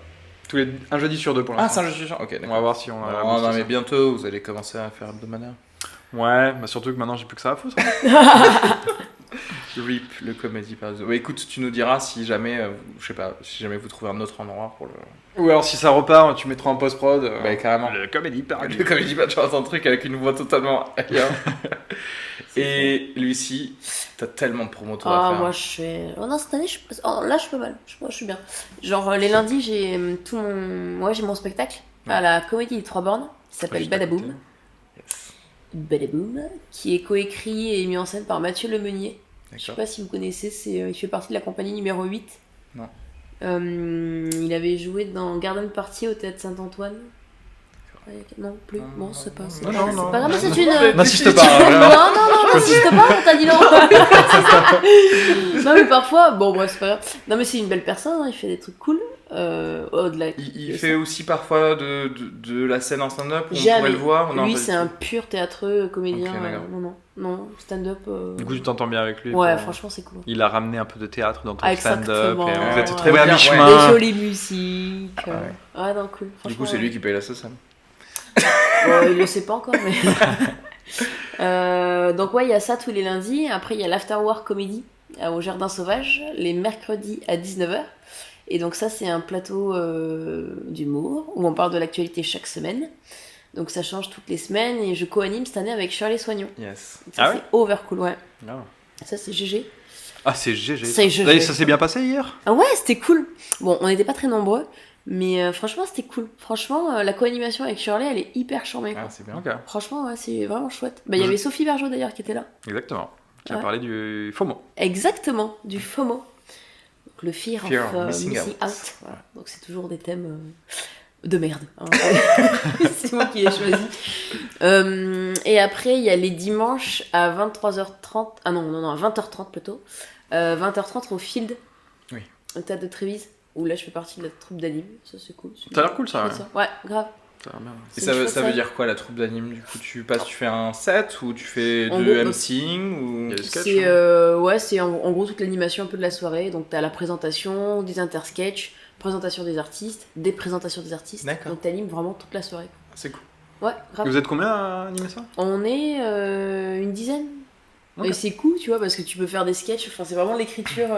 Un jeudi sur 2 pour Ah, l'instant. c'est un jeudi. Ok, On va d'accord. voir si on a. Non, non, mais bientôt, vous allez commencer à faire hebdomadaire. Ouais, bah surtout que maintenant j'ai plus que ça à foutre. RIP, le comédie par ouais, écoute, tu nous diras si jamais, je sais pas, si jamais vous trouvez un autre endroit pour le. Ou alors si ça repart, tu mettras en post-prod. Bah, carrément. Le comédie par Le comédie par un truc avec une voix totalement ailleurs. Et Lucie, t'as tellement de promos toi à Ah, faire. moi je fais. Oh non, cette année, là je suis pas mal. Je suis bien. Genre les lundis, j'ai tout mon. Ouais, j'ai mon spectacle à la Comédie des Trois Bornes qui s'appelle Juste à côté. Badaboom. Badaboom, qui est coécrit et mis en scène par Mathieu Lemeunier. Je sais D'accord. pas si vous connaissez, il fait partie de la compagnie numéro 8. Non. Il avait joué dans Garden Party au Théâtre Saint-Antoine. Non, plus. Non, Bon, non, c'est pas, non, c'est non, pas, non, c'est non. pas grave, mais c'est Non, une. mais- N'insiste pas. Non, n'insiste pas, on t'a dit non. Non, mais parfois, bon, bref, c'est pas grave. Non, mais c'est une belle personne, hein, il fait des trucs cool. Au-delà. Il de fait ça. aussi parfois de la scène en stand-up, on Jamais. pourrait le voir. Non, Lui, pas c'est du un tout. pur théâtreux comédien. Ok, d'accord. Non, stand-up. Du coup, tu t'entends bien avec lui. Ouais, pour- franchement, c'est cool. Il a ramené un peu de théâtre dans ton Exactement. stand-up. Et vous êtes Ouais. trouvés à Bien, mi-chemin. Des jolies musiques. ouais. Ouais, non, cool. Du Franchement, coup, c'est lui qui paye la sauce. Hein. il le sait pas encore, mais. Donc, ouais, il y a ça tous les lundis. Après, il y a l'Afterwork Comedy au Jardin Sauvage, les mercredis à 19h. Et donc, ça, c'est un plateau d'humour où on parle de l'actualité chaque semaine. Donc, ça change toutes les semaines. Et je co-anime cette année avec Shirley Soignon. Yes. Donc, ça, Ah ouais c'est over cool, ouais. Ah. Ça, c'est GG. Ah, c'est GG. C'est ça. GG. Ça s'est bien passé hier. Ah ouais, c'était cool. Bon, on n'était pas très nombreux. Mais franchement, c'était cool. Franchement, la co-animation avec Shirley, elle est hyper charmée. Quoi. Ah, c'est bien. Ok, Franchement, ouais, c'est vraiment chouette. Bah, il y avait Sophie Bergeau d'ailleurs qui était là. exactement. Qui a Ouais. parlé du FOMO. Exactement, du FOMO. Donc, le Fear Fear of of Missing Missing Out. Out. Voilà. Donc c'est toujours des thèmes de merde. Hein. C'est moi qui ai choisi. Et après, il y a les dimanches à 23h30. Ah non, à 20h30 plutôt. 20h30 au Field. Oui. Au théâtre de Trévise. Où là, je fais partie de la troupe d'anime. Ça, c'est cool. Ça a l'air cool, ça. Ouais. Ouais, grave. Ça a l'air bien. Et C'est ça une veut, chouette ça veut salle. dire quoi la troupe d'anime du coup tu fais un set ou tu fais En de gros, MCing ou Il y a des sketchs, C'est hein. ouais, c'est en gros toute l'animation un peu de la soirée. Donc t'as la présentation, des intersketchs, présentation des artistes, des présentations des artistes. D'accord. Donc t'animes vraiment toute la soirée. c'est cool. Ouais, Et grave. vous êtes combien à animer ça? On est une dizaine. Ok. Et c'est cool, tu vois, parce que tu peux faire des sketchs. Enfin, c'est vraiment l'écriture.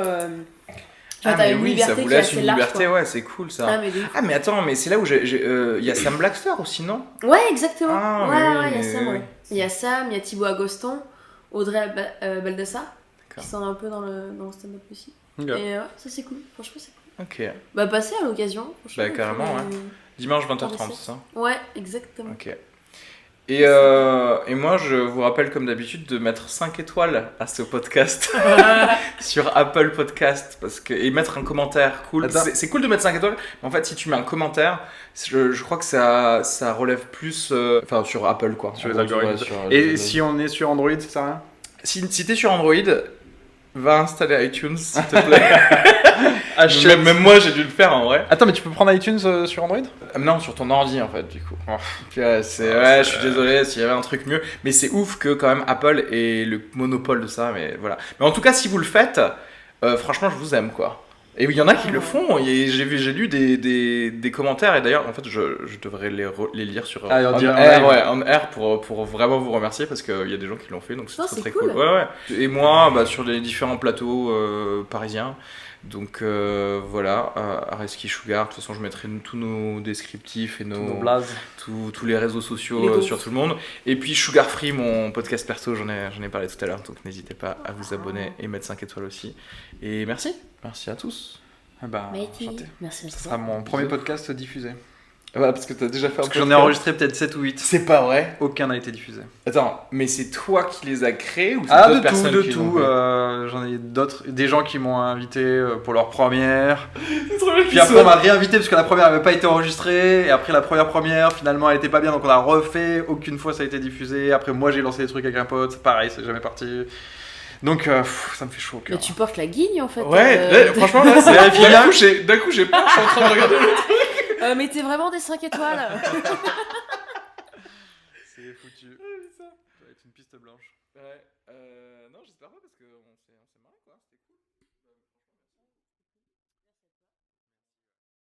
Tu vois, Ah t'as mais une oui, liberté ça vous qui est laisse assez une large, liberté, quoi. ouais, c'est cool ça. Ah, mais de ouf. Ah mais attends, mais c'est là où il y a Sam Blackster aussi, non? Ouais, exactement. Ah, ouais, mais ouais, oui, il y a mais Sam, oui. ouais. Il y a Sam, il y a Thibaut Agoston, Audrey Baldassar, D'accord. qui sont un peu dans le stand-up aussi. Ok. Et ouais, ça c'est cool, franchement c'est cool. Ok. Bah passez à l'occasion. franchement, Bah, carrément, il faut- Dimanche Ah, 20h30, mais c'est ça? Ouais, exactement. Ok. Et moi, je vous rappelle comme d'habitude de mettre 5 étoiles à ce podcast sur Apple Podcast et mettre un commentaire cool. Attends. C'est cool de mettre 5 étoiles, mais en fait, si tu mets un commentaire, je crois que ça relève plus. Enfin, sur Apple quoi. Sur En les gros, algorithmes. tu vois, Et si on est sur Android, ça sert à rien? si t'es sur Android, va installer iTunes, s'il te plaît. Achète. Même moi, j'ai dû le faire en vrai. Attends, mais tu peux prendre iTunes sur Android? Non, sur ton ordi en fait, du coup. Oh. Puis, ouais, je suis désolé s'il y avait un truc mieux, mais c'est ouf que quand même Apple ait le monopole de ça, mais voilà. Mais en tout cas, si vous le faites, franchement, je vous aime, quoi. Et il y en a qui le font, et j'ai lu des commentaires, et d'ailleurs, en fait, je devrais les lire sur Ah, en en dire- R, ouais. ouais, en R pour vraiment vous remercier, parce qu'il y a des gens qui l'ont fait, donc c'est Oh, très c'est très cool. cool. Ouais, ouais. Et moi, sur les différents plateaux parisiens, donc voilà, Areski Sugar, de toute façon, je mettrai tous nos descriptifs et Tous nos blazes. tous les réseaux sociaux Les gaufres. sur tout le monde. Et puis Sugar Free, mon podcast perso, j'en ai parlé tout à l'heure, donc n'hésitez pas à vous abonner et mettre 5 étoiles aussi. Et merci à tous. Ah bah, Maïti, enchanté. merci à Ça toi. sera mon premier podcast diffusé. Voilà, parce que t'as déjà fait Parce que j'en ai enregistré peut-être 7 ou 8. C'est pas vrai. Aucun n'a été diffusé. Attends, mais c'est toi qui les as créés ou c'est Ah, d'autres de tout, personnes de qui l'ont tout. fait J'en ai d'autres. Des gens qui m'ont invité pour leur première. C'est trop bien Puis après, on m'a réinvité parce que la première n'avait pas été enregistrée. Et après, la première, finalement, elle était pas bien. Donc on a refait. Aucune fois ça a été diffusé. Après, moi, j'ai lancé des trucs avec un pote. C'est pareil, c'est jamais parti. Donc, ça me fait chaud au Mais cœur. tu portes la guigne en fait. Ouais, franchement, là, c'est Vérifie bien. d'un coup, j'ai peur, je suis en train de regarder le truc. Mais t'es vraiment des 5 étoiles. C'est foutu. Ça va être une piste blanche. Ouais, non, j'espère pas parce que.